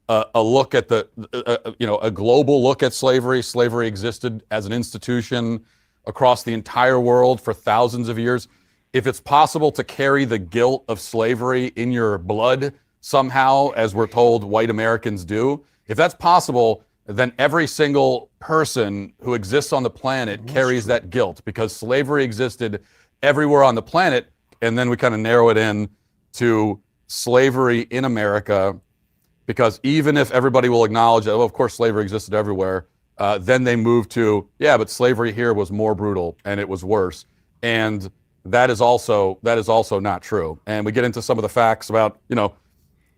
a look at a global look at slavery. Slavery existed as an institution across the entire world for thousands of years. If it's possible to carry the guilt of slavery in your blood somehow, as we're told white Americans do, if that's possible, then every single person who exists on the planet carries that guilt because slavery existed everywhere on the planet. And then we kind of narrow it in to slavery in America, because even if everybody will acknowledge that, of course, slavery existed everywhere, then they move to, but slavery here was more brutal and it was worse. And that is also not true. And we get into some of the facts about,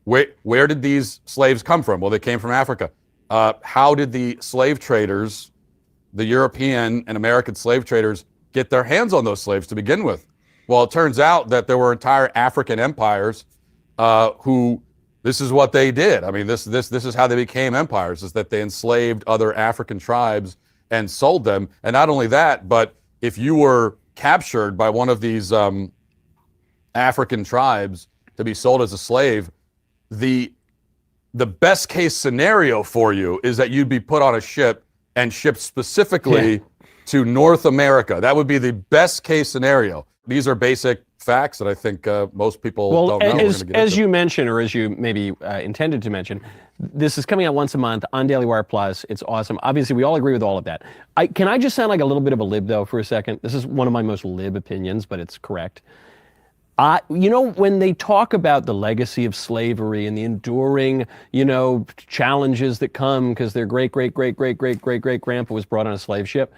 where did these slaves come from? Well, they came from Africa. How did the slave traders, the European and American slave traders, get their hands on those slaves to begin with? Well, it turns out that there were entire African empires who, this is what they did. I mean, this is how they became empires, is that they enslaved other African tribes and sold them. And not only that, but if you were captured by one of these African tribes to be sold as a slave, the best case scenario for you is that you'd be put on a ship and shipped specifically to North America. That would be the best case scenario. These are basic facts that I think most people don't know. As you mentioned, or as you maybe intended to mention, this is coming out once a month on DailyWire Plus. It's awesome. Obviously, we all agree with all of that. Can I just sound like a little bit of a lib, though, for a second? This is one of my most lib opinions, but it's correct. When they talk about the legacy of slavery and the enduring, challenges that come because their great-great-great-great-great-great-great-grandpa was brought on a slave ship,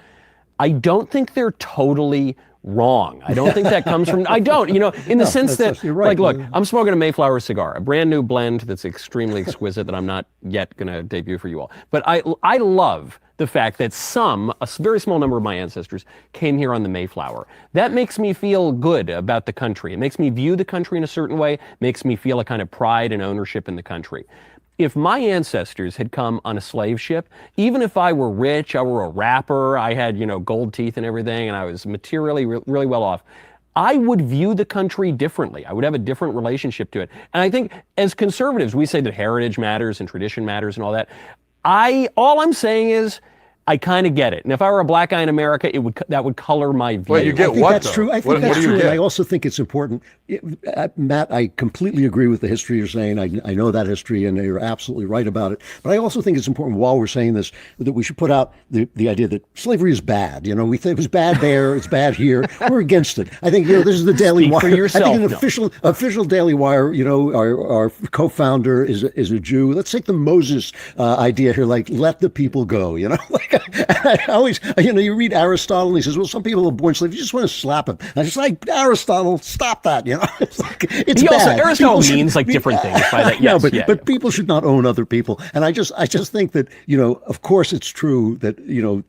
I don't think they're totally wrong. I don't think that comes from, in the sense that, right. Look, I'm smoking a Mayflower cigar, a brand new blend that's extremely exquisite that I'm not yet going to debut for you all. But I love the fact that a very small number of my ancestors came here on the Mayflower. That makes me feel good about the country. It makes me view the country in a certain way, makes me feel a kind of pride and ownership in the country. If my ancestors had come on a slave ship, even if I were rich, I were a rapper, I had, gold teeth and everything, and I was materially really well off, I would view the country differently. I would have a different relationship to it. And I think as conservatives, we say that heritage matters and tradition matters and all that. All I'm saying is, I kind of get it. And if I were a black guy in America, that would color my view. Well, you get I think what, that's though? true. I think what that's do you true. get? And I also think it's important. Matt, I completely agree with the history you're saying. I know that history, and you're absolutely right about it. But I also think it's important, while we're saying this, that we should put out the idea that slavery is bad. We think it was bad there, it's bad here. We're against it. I think this is the Daily Wire. For yourself. I think an official Daily Wire. Our co-founder is a Jew. Let's take the Moses idea here, like let the people go. I always, you read Aristotle, and he says, well, some people are born slaves. You just want to slap him. And I just like, Aristotle, stop that. It's bad. Aristotle means different things by that. Yes, but people should not own other people. And I just think that, of course it's true that,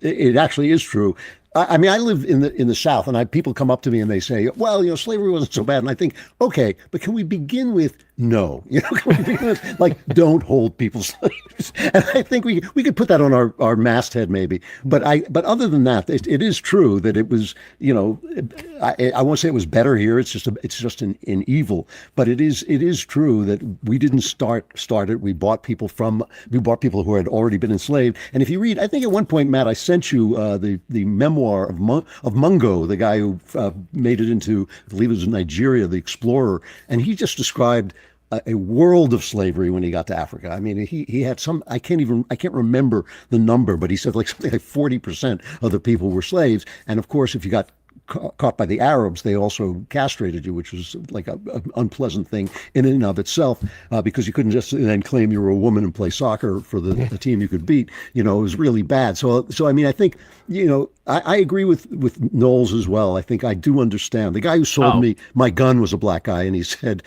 it actually is true. I mean, I live in the South, and people come up to me and they say, well, slavery wasn't so bad. And I think, okay, but can we begin with no, like don't hold people slaves. And I think we could put that on our masthead maybe. But other than that, it is true that it was, I won't say it was better here. It's just an evil. But it is true that we didn't start it. We bought people who had already been enslaved. And if you read, I think at one point, Matt, I sent you the memoir of Mungo, the guy who made it into, I believe it was in Nigeria, the explorer, and he just described a world of slavery when he got to Africa. I mean, he had some, I can't remember the number, but he said like something like 40% of the people were slaves. And of course, if you got caught by the Arabs, they also castrated you, which was like an unpleasant thing in and of itself, because you couldn't just then claim you were a woman and play soccer for the team you could beat. It was really bad. So I mean, I think, I agree with Knowles as well. I think I do understand. The guy who sold me my gun was a black guy, and he said,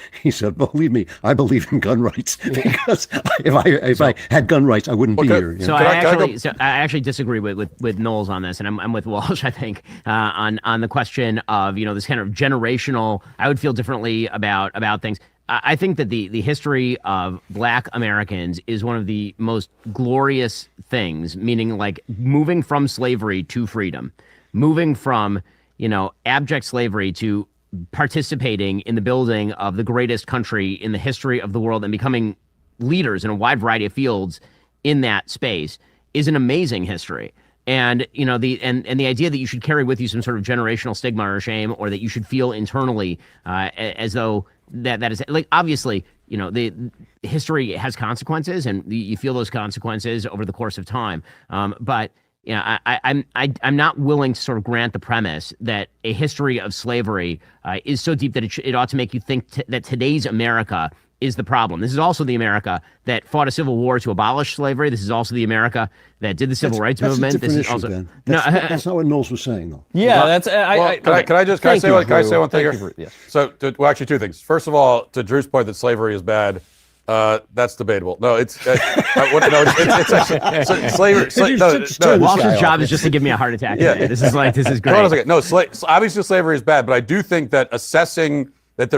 believe me, I believe in gun rights, because if I had gun rights, I wouldn't be here. So I actually disagree with Knowles on this, and I'm with Walsh, I think, on the question of, this kind of generational, I would feel differently about things. I think that the history of Black Americans is one of the most glorious things, meaning like moving from slavery to freedom, moving from, abject slavery to participating in the building of the greatest country in the history of the world and becoming leaders in a wide variety of fields in that space is an amazing history. And the idea that you should carry with you some sort of generational stigma or shame, or that you should feel internally as though that is like, obviously, the history has consequences, and you feel those consequences over the course of time. But I'm not willing to sort of grant the premise that a history of slavery is so deep that it ought to make you think that today's America is the problem. This is also the America that fought a civil war to abolish slavery. This is also the America that did the civil rights movement. This is also Ben. That's not what Knowles was saying, though. Yeah, Can I say one thing here? Yes. So, actually, two things. First of all, to Drew's point that slavery is bad, that's debatable. No, it's slavery. Walsh's job is just to give me a heart attack. Yeah, this is great. Hold on a second. No, obviously slavery is bad, but I do think that assessing that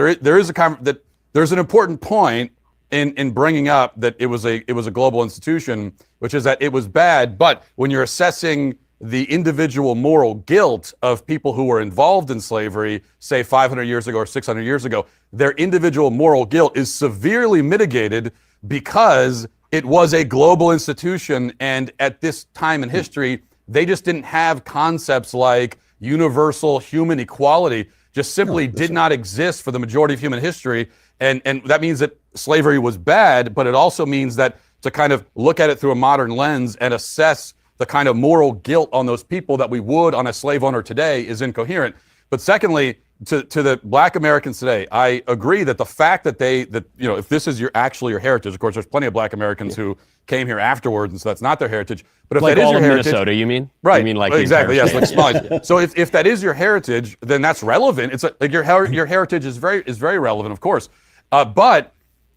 there's an important point in bringing up that it was a global institution, which is that it was bad. But when you're assessing the individual moral guilt of people who were involved in slavery, say 500 years ago or 600 years ago, their individual moral guilt is severely mitigated because it was a global institution. And at this time in history, they just didn't have concepts like universal human equality, just simply did not exist for the majority of human history. And that means that slavery was bad, but it also means that to kind of look at it through a modern lens and assess the kind of moral guilt on those people that we would on a slave owner today is incoherent. But secondly, to the Black Americans today, I agree that the fact that if this is actually your heritage, of course, there's plenty of Black Americans who came here afterwards, and so that's not their heritage. But if like that is all your of heritage, Minnesota, you mean? Right. You mean like exactly? Yes, like Somalia. So if that is your heritage, then that's relevant. It's like your heritage is very relevant, of course. But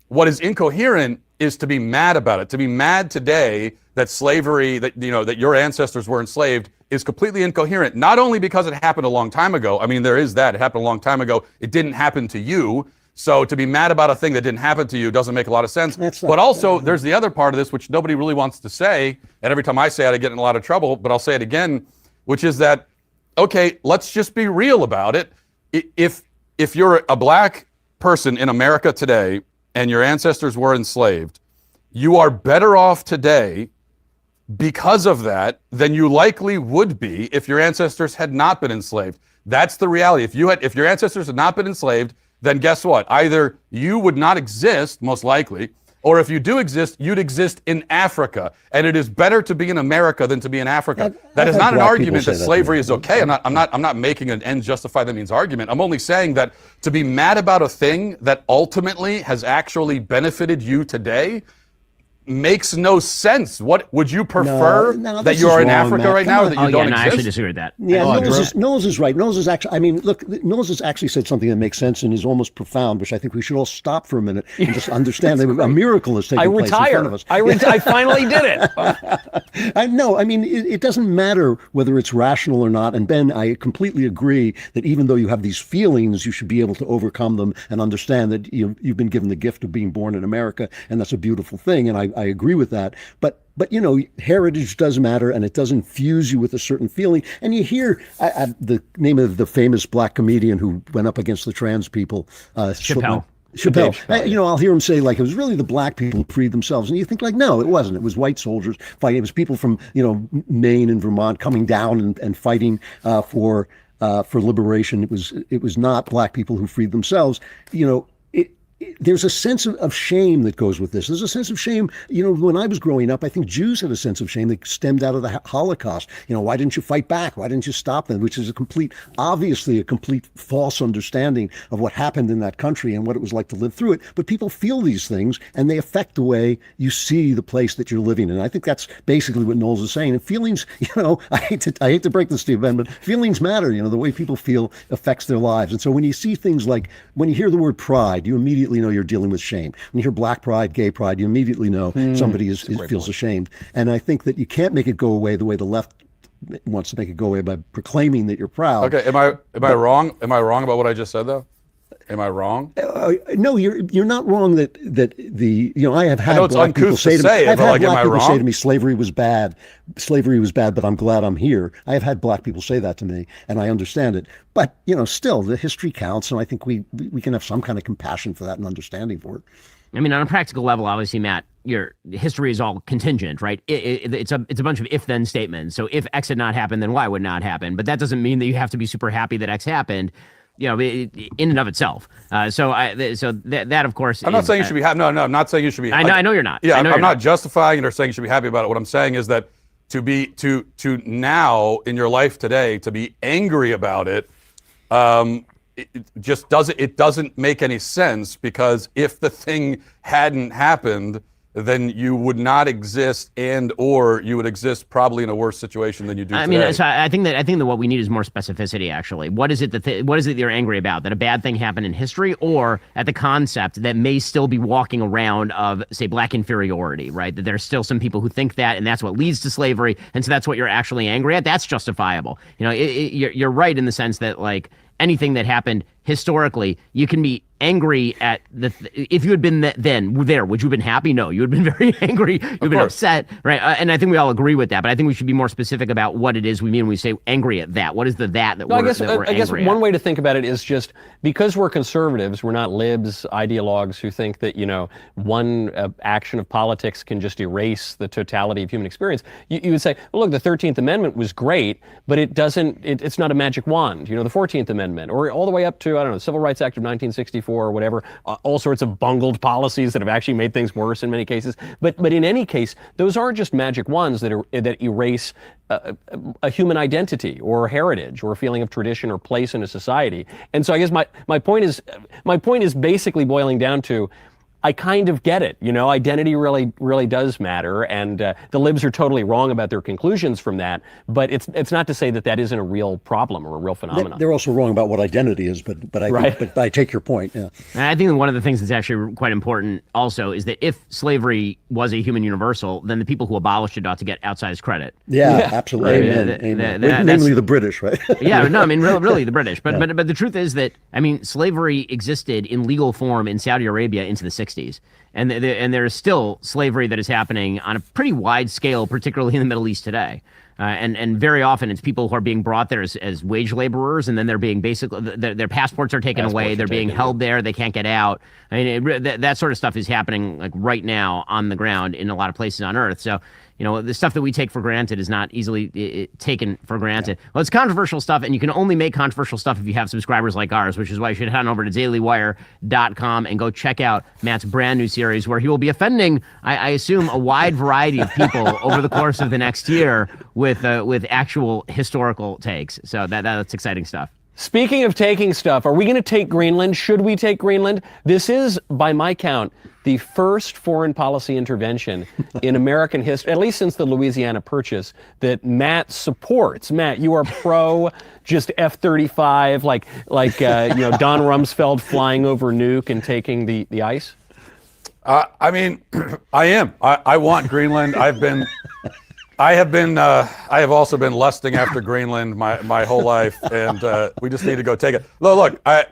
what is incoherent is to be mad about it. To be mad today that slavery, that your ancestors were enslaved, is completely incoherent. Not only because it happened a long time ago. I mean, there is that. It happened a long time ago. It didn't happen to you. So to be mad about a thing that didn't happen to you doesn't make a lot of sense. But also, there's the other part of this, which nobody really wants to say. And every time I say it, I get in a lot of trouble. But I'll say it again, which is that, okay, let's just be real about it. If you're a Black person in America today and your ancestors were enslaved, you are better off today because of that than you likely would be if your ancestors had not been enslaved. That's the reality. If your ancestors had not been enslaved, then guess what? Either you would not exist, most likely, or if you do exist, you'd exist in Africa. And it is better to be in America than to be in Africa. That is not an argument that slavery is okay. I'm not making an end justify the means argument. I'm only saying that to be mad about a thing that ultimately has actually benefited you today makes no sense. What would you prefer No, that this you is are in wrong, Africa Matt. right Come now, on. or that you Oh, yeah, don't no, I exist? actually disagree with that. Yeah, Oh, Knowles is right. Knowles is actually, I mean, look, Knowles has actually said something that makes sense and is almost profound, which I think we should all stop for a minute and just understand that a miracle is taking place in front of us. I finally did it. I know. I mean, it doesn't matter whether it's rational or not. And Ben, I completely agree that even though you have these feelings, you should be able to overcome them and understand that you've been given the gift of being born in America, and that's a beautiful thing. And I agree with that. But heritage does matter, and it does infuse you with a certain feeling. And you hear the name of the famous black comedian who went up against the trans people, Chappelle. I'll hear him say, like, it was really the black people who freed themselves. And you think, like, no, it wasn't. It was white soldiers fighting. It was people from, Maine and Vermont coming down and fighting for liberation. It was not black people who freed themselves. There's a sense of shame that goes with this. There's a sense of shame. When I was growing up, I think Jews had a sense of shame that stemmed out of the Holocaust. Why didn't you fight back? Why didn't you stop them? Which is obviously a complete false understanding of what happened in that country and what it was like to live through it. But people feel these things, and they affect the way you see the place that you're living in. And I think that's basically what Knowles is saying. And feelings, I hate to break this to you, Ben, but feelings matter. The way people feel affects their lives. And so when you see things like, when you hear the word pride, you immediately know you're dealing with shame. When you hear black pride, gay pride, you immediately know somebody feels ashamed. And I think that you can't make it go away the way the left wants to make it go away, by proclaiming that you're proud. Okay, am I wrong? Am I wrong about what I just said, though? Am I wrong? No, you're not wrong. That I have had black people say to me, say to me, slavery was bad, but I'm glad I'm here. I have had black people say that to me, and I understand it. But still, the history counts, and I think we can have some kind of compassion for that and understanding for it. I mean, on a practical level, obviously, Matt, your history is all contingent, right? It's a bunch of if-then statements. So if X had not happened, then Y would not happen. But that doesn't mean that you have to be super happy that X happened. In and of itself. So that of course. I'm not saying you should be happy. No, I'm not saying you should be. I know you're not. Yeah, I'm not not justifying it or saying you should be happy about it. What I'm saying is that to now in your life today to be angry about it, it doesn't make any sense, because if the thing hadn't happened, then you would not exist, or you would exist probably in a worse situation than you do today. I mean, so I think that what we need is more specificity. Actually, what is it that you're angry about? That a bad thing happened in history, or at the concept that may still be walking around of, say, black inferiority, right? That there's still some people who think that, and that's what leads to slavery, and so that's what you're actually angry at. That's justifiable. You're right in the sense that, like, anything that happened historically, you can be angry at if you had been there, would you have been happy? No, you would have been very angry. You'd have been upset, right? And I think we all agree with that, but I think we should be more specific about what it is we mean when we say angry at that. What is we're angry at? I guess one way to think about it is just because we're conservatives, we're not libs, ideologues who think that, one action of politics can just erase the totality of human experience. You would say, well, look, the 13th Amendment was great, but it's not a magic wand. The 14th Amendment, or all the way up to, I don't know, the Civil Rights Act of 1964 or whatever, all sorts of bungled policies that have actually made things worse in many cases. But in any case, those aren't just magic wands that erase a human identity or heritage or a feeling of tradition or place in a society. And so I guess my point is basically boiling down to, I kind of get it. Identity really does matter, and the libs are totally wrong about their conclusions from that. But it's not to say that isn't a real problem or a real phenomenon. They're also wrong about what identity is, but I take your point. Yeah. And I think one of the things that's actually quite important also is that if slavery was a human universal, then the people who abolished it ought to get outsized credit. Yeah, absolutely. Amen. Namely the British, right? Yeah, no, I mean really the British. But the truth is that, I mean, slavery existed in legal form in Saudi Arabia into the 60s. And there is still slavery that is happening on a pretty wide scale, particularly in the Middle East today. And very often it's people who are being brought there as wage laborers, and then they're being their passports are taken away. They're being held there. They can't get out. I mean, that sort of stuff is happening like right now on the ground in a lot of places on Earth. So, the stuff that we take for granted is not easily taken for granted. Yeah. Well, it's controversial stuff, and you can only make controversial stuff if you have subscribers like ours, which is why you should head on over to DailyWire.com and go check out Matt's brand new series, where he will be offending, I assume, a wide variety of people over the course of the next year with actual historical takes. So that's exciting stuff. Speaking of taking stuff, are we going to take Greenland? Should we take Greenland? This is, by my count, the first foreign policy intervention in American history, at least since the Louisiana Purchase, that Matt supports. Matt, you are pro just F-35, like Don Rumsfeld flying over Nuke and taking the ice? I mean, I am. I want Greenland. I have also been lusting after Greenland my whole life, and we just need to go take it. Look, I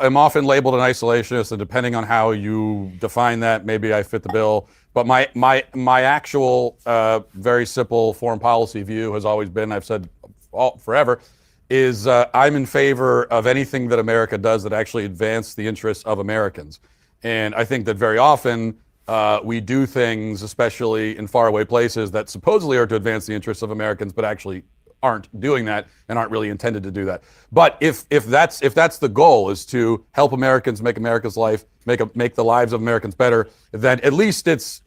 am often labeled an isolationist, and depending on how you define that, maybe I fit the bill. But my actual very simple foreign policy view has always been, I've said forever, is I'm in favor of anything that America does that actually advance the interests of Americans. And I think that very often we do things, especially in faraway places, that supposedly are to advance the interests of Americans, but actually aren't doing that and aren't really intended to do that. But if that's the goal, is to help Americans, make America's life, make the lives of Americans better, then at least it's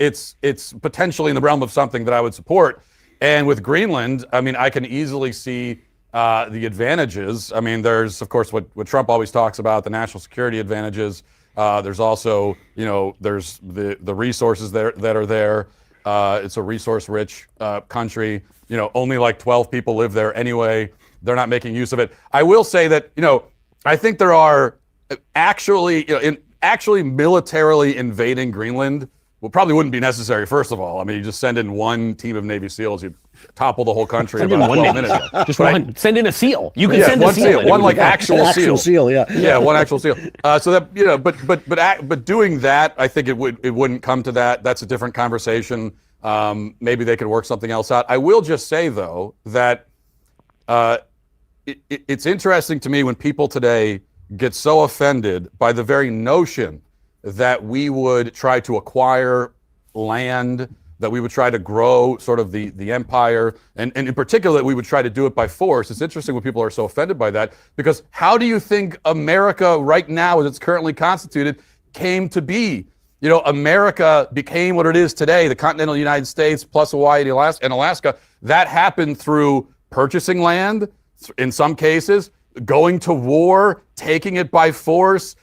potentially in the realm of something that I would support. And with Greenland, I mean, I can easily see the advantages. I mean, there's, of course, what Trump always talks about, the national security advantages. There's also, there's the resources that are there. It's a resource-rich country. Only like 12 people live there anyway. They're not making use of it. I will say that, I think there are actually militarily invading Greenland probably wouldn't be necessary, first of all. I mean, you just send in one team of Navy SEALs, you topple the whole country in about 12 minutes. Just one. Send in a SEAL. You can send one a SEAL. One like actual SEAL, yeah. Yeah, one actual SEAL. So that, but doing that, I think it wouldn't come to that. That's a different conversation. Maybe they could work something else out. I will just say, though, that it's interesting to me when people today get so offended by the very notion that we would try to acquire land, that we would try to grow sort of the empire, and in particular that we would try to do it by force. It's interesting when people are so offended by that, because how do you think America right now, as it's currently constituted, came to be? America became what it is today, the continental United States plus Hawaii and Alaska. That happened through purchasing land, in some cases, going to war, taking it by force,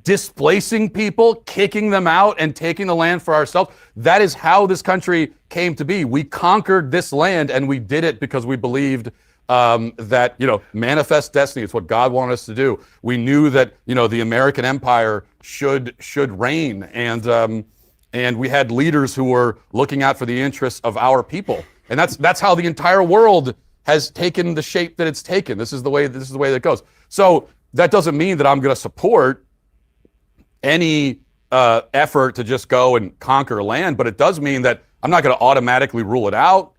displacing people, kicking them out, and taking the land for ourselves. That is how this country came to be. We conquered this land, and we did it because we believed that, manifest destiny is what God wanted us to do. We knew that, the American empire should reign, and we had leaders who were looking out for the interests of our people. And that's how the entire world has taken the shape that it's taken. This is the way that it goes. So that doesn't mean that I'm going to support any effort to just go and conquer land, but it does mean that I'm not going to automatically rule it out,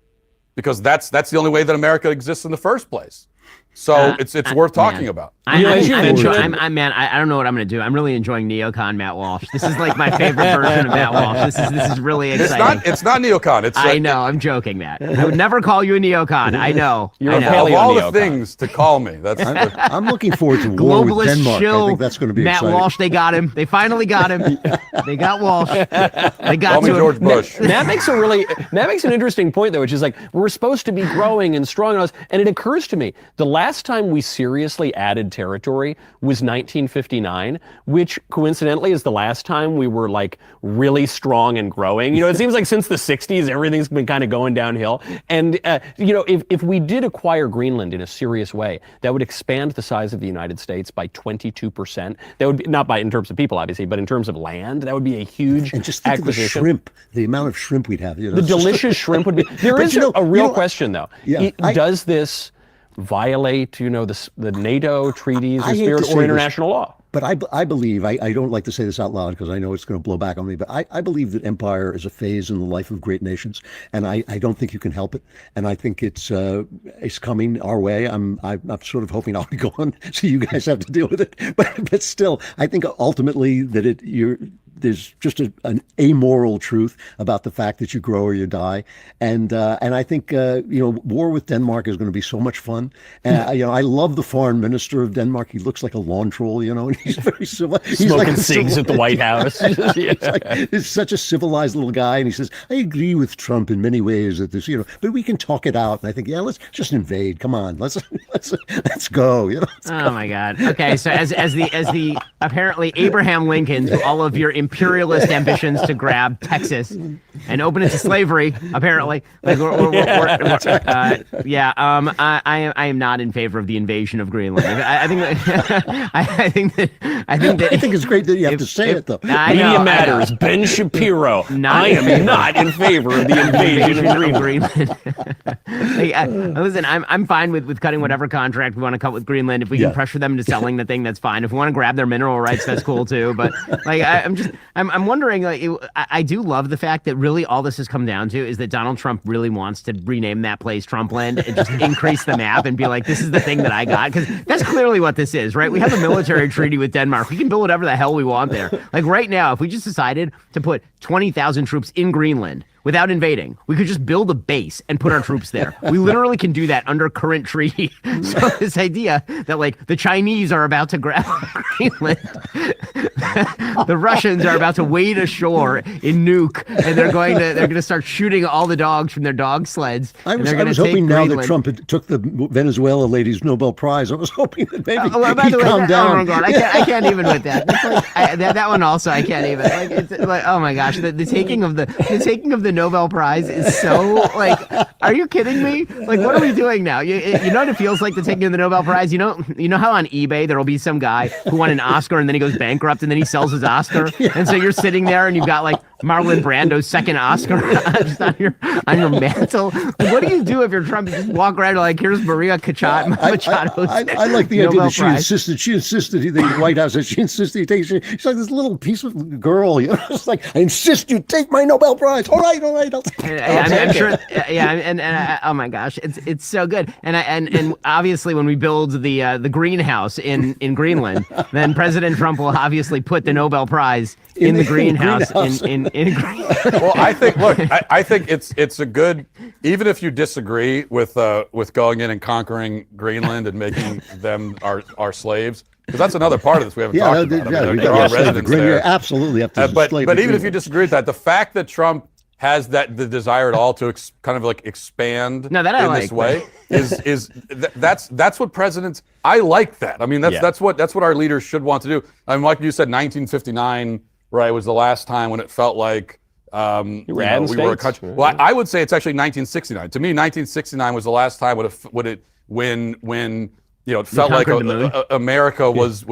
because that's the only way that America exists in the first place. So it's worth talking about. I don't know what I'm going to do. I'm really enjoying neocon Matt Walsh. This is like my favorite version of Matt Walsh. This is really exciting. It's not neocon. I know. I'm joking, Matt. I would never call you a neocon. I know. You're I know. a of all the things to call me, I'm looking forward to war with Globalist Denmark. shill. I think that's going to be Matt exciting. Walsh. They got him. They finally got him. They got Walsh. They got Call me to George him. Bush. Matt makes an interesting point, though, which is like, we're supposed to be growing and strong, and it occurs to me, the last time we seriously added territory was 1959, which coincidentally is the last time we were like really strong and growing. It seems like since the 60s, everything's been kind of going downhill. And, if we did acquire Greenland in a serious way, that would expand the size of the United States by 22%. That would be, not in terms of people, obviously, but in terms of land, that would be a huge And just think acquisition. of the shrimp, the amount of shrimp we'd have. The delicious shrimp would be. There is a real question, though. Yeah, Does this violate, the NATO treaties, I the hate spirit, to say or this, international law? But I believe, I don't like to say this out loud because I know it's going to blow back on me, but I believe that empire is a phase in the life of great nations, and I don't think you can help it. And I think it's coming our way. I'm sort of hoping I'll be gone, so you guys have to deal with it. But still, I think ultimately that there's just an amoral truth about the fact that you grow or you die. And I think, war with Denmark is going to be so much fun. And, I love the foreign minister of Denmark. He looks like a lawn troll, and he's very civil. He's Smoking cigs at the White House. He's such a civilized little guy. And he says, I agree with Trump in many ways that this, but we can talk it out. And I think, let's just invade. Come on, let's go. Oh my God. Okay, so as the apparently Abraham Lincoln to all of your imperialist ambitions to grab Texas and open it to slavery, apparently. Like I am not in favor of the invasion of Greenland. I think it's great that you have to say it though. Media Matters. Ben Shapiro. I am not in favor of the invasion of Greenland. Listen, I'm fine with cutting whatever contract we want to cut with Greenland. If we can pressure them into selling the thing, that's fine. If we want to grab their mineral rights, that's cool too. But I'm wondering. I do love the fact that really all this has come down to is that Donald Trump really wants to rename that place Trumpland and just increase the map and be like, this is the thing that I got, because that's clearly what this is, right? We have a military treaty with Denmark. We can build whatever the hell we want there. Like right now, if we just decided to put 20,000 troops in Greenland without invading, we could just build a base and put our troops there. We literally can do that under current treaty. So this idea that the Chinese are about to grab Greenland, the Russians are about to wade ashore in Nuuk, and they're going to start shooting all the dogs from their dog sleds. I was hoping now that Trump took the Venezuela lady's Nobel Prize. I was hoping that maybe he'd calm down. Oh my God, I can't even with that. That one also I can't even. Oh my gosh, the taking of the Nobel Prize is so are you kidding me? What are we doing now? You know what it feels like to take the Nobel Prize? You know how on eBay there'll be some guy who won an Oscar and then he goes bankrupt and then he sells his Oscar, and so you're sitting there and you've got Marlon Brando's second Oscar just on your mantle. What do you do if you're Trump? You just walk around here's Maria Machado's I like the idea that she insisted the White House, that she insisted he takes. She's like this little piece of girl, It's like, I insist you take my Nobel Prize. All right. I'm sure. And oh my gosh, it's so good. And obviously when we build the greenhouse in Greenland, then President Trump will obviously put the Nobel Prize in the greenhouse in Greenland. Well, I think it's a good, even if you disagree with going in and conquering Greenland and making them our slaves. Because that's another part of this we haven't talked about. There are residents there. Absolutely up to but even if you disagree with that, the fact that Trump has the desire at all to expand in this way that's what presidents. I like that. I mean that's what our leaders should want to do. I mean, like you said, 1959, right, was the last time when it felt like we were a country. Well, I would say it's actually 1969. To me, 1969 was the last time when it felt like America was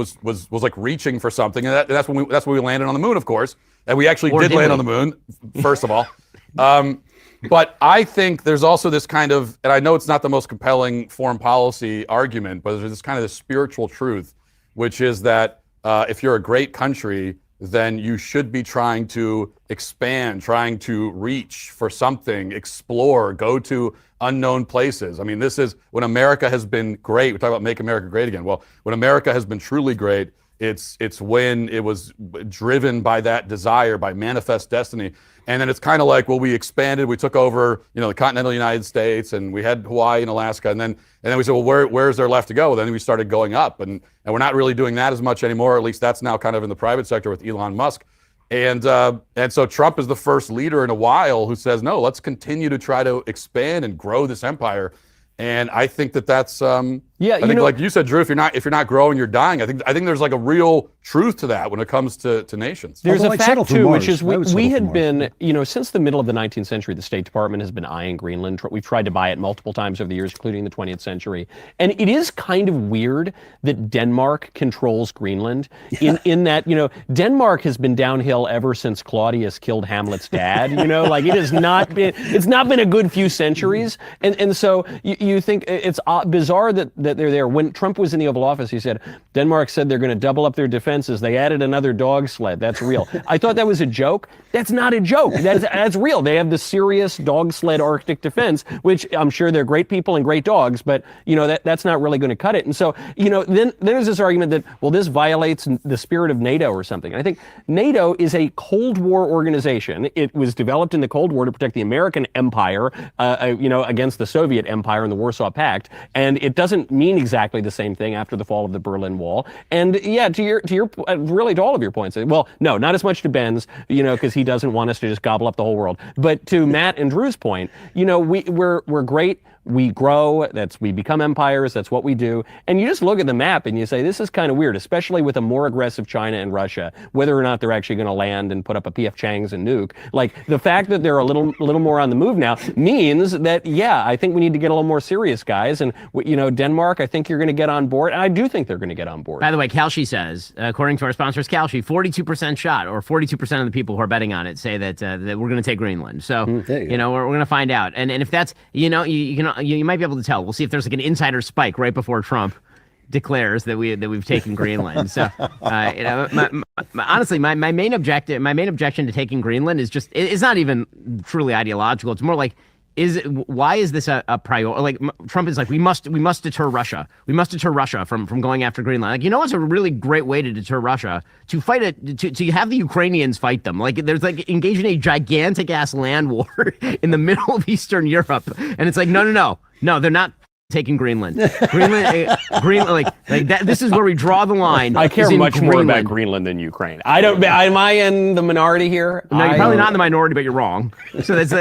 reaching for something, and that's when we landed on the moon, of course, and we actually did land on the moon, first of all. But I think there's also this kind of, and I know it's not the most compelling foreign policy argument, but there's this kind of this spiritual truth, which is that if you're a great country, then you should be trying to expand, trying to reach for something, explore, go to unknown places. I mean, this is when America has been great. We talk about Make America Great Again. Well, when America has been truly great, it's when it was driven by that desire, by manifest destiny. And then it's kind of like, well, we expanded, we took over, the continental United States, and we had Hawaii and Alaska, and then we said, well, where is there left to go? Well, then we started going up, and we're not really doing that as much anymore. At least that's now kind of in the private sector with Elon Musk. And so Trump is the first leader in a while who says, no, let's continue to try to expand and grow this empire. And I think that's like you said, Drew, if you're not growing, you're dying. I think there's a real truth to that when it comes to nations. There's a fact too, which is we had been, since the middle of the 19th century, the State Department has been eyeing Greenland. We've tried to buy it multiple times over the years, including the 20th century. And it is kind of weird that Denmark controls Greenland in that, Denmark has been downhill ever since Claudius killed Hamlet's dad. It has not been, it's not been a good few centuries. And so you think it's bizarre that that they're there. When Trump was in the Oval Office, he said, Denmark said they're going to double up their defenses. They added another dog sled. That's real. I thought that was a joke. That's not a joke. That's real. They have the serious dog sled Arctic defense, which I'm sure they're great people and great dogs, but that's not really going to cut it. And so, then there's this argument that, well, this violates the spirit of NATO or something. And I think NATO is a Cold War organization. It was developed in the Cold War to protect the American empire, against the Soviet empire and the Warsaw Pact. And it doesn't mean exactly the same thing after the fall of the Berlin Wall. And yeah, to your really to all of your points. Well, no, not as much to Ben's, because he doesn't want us to just gobble up the whole world. But to Matt and Drew's point, we're great. We grow, we become empires, that's what we do. And you just look at the map and you say, this is kind of weird, especially with a more aggressive China and Russia, whether or not they're actually going to land and put up a P.F. Chang's and nuke. Like, the fact that they're a little more on the move now means that, yeah, I think we need to get a little more serious, guys. And, Denmark, I think you're going to get on board. And I do think they're going to get on board. By the way, Kalshi says, according to our sponsors, Kalshi, 42% shot, or 42% of the people who are betting on it say that we're going to take Greenland. So, we're going to find out. And if that's, you might be able to tell. We'll see if there's like an insider spike right before Trump declares that we've taken Greenland. So, honestly, my main objection to taking Greenland is just, it's not even truly ideological. It's more like, why is this a priority? Like, Trump is like, we must deter Russia. We must deter Russia from going after Greenland. Like, what's a really great way to deter Russia? To fight it, to have the Ukrainians fight them. Like, there's like engaged in a gigantic ass land war in the middle of Eastern Europe, and it's like, no, they're not taking Greenland. Greenland, like that. This is where we draw the line. I care much more about Greenland than Ukraine. Am I in the minority here? No, you're probably not in the minority, but you're wrong. So those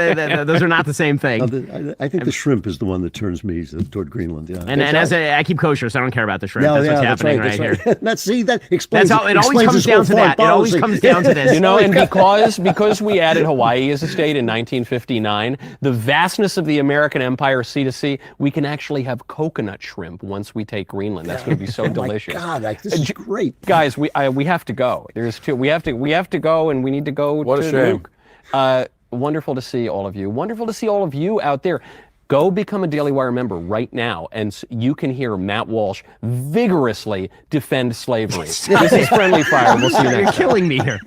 are not the same thing. I think the shrimp is the one that turns me toward Greenland. Yeah. And as I keep kosher, so I don't care about the shrimp. That's what's happening right here. That explains. That's how it always comes down to that. It always comes down to this. And because we added Hawaii as a state in 1959, the vastness of the American empire, sea to sea, we can actually have coconut shrimp once we take Greenland. That's going to be so delicious. My God, this is great, guys. We have to go. There's two. We have to go, and we need to go. What a shame. Wonderful to see all of you. Wonderful to see all of you out there. Go become a Daily Wire member right now, and you can hear Matt Walsh vigorously defend slavery. This is Friendly Fire. We'll see you next time. You're killing me here.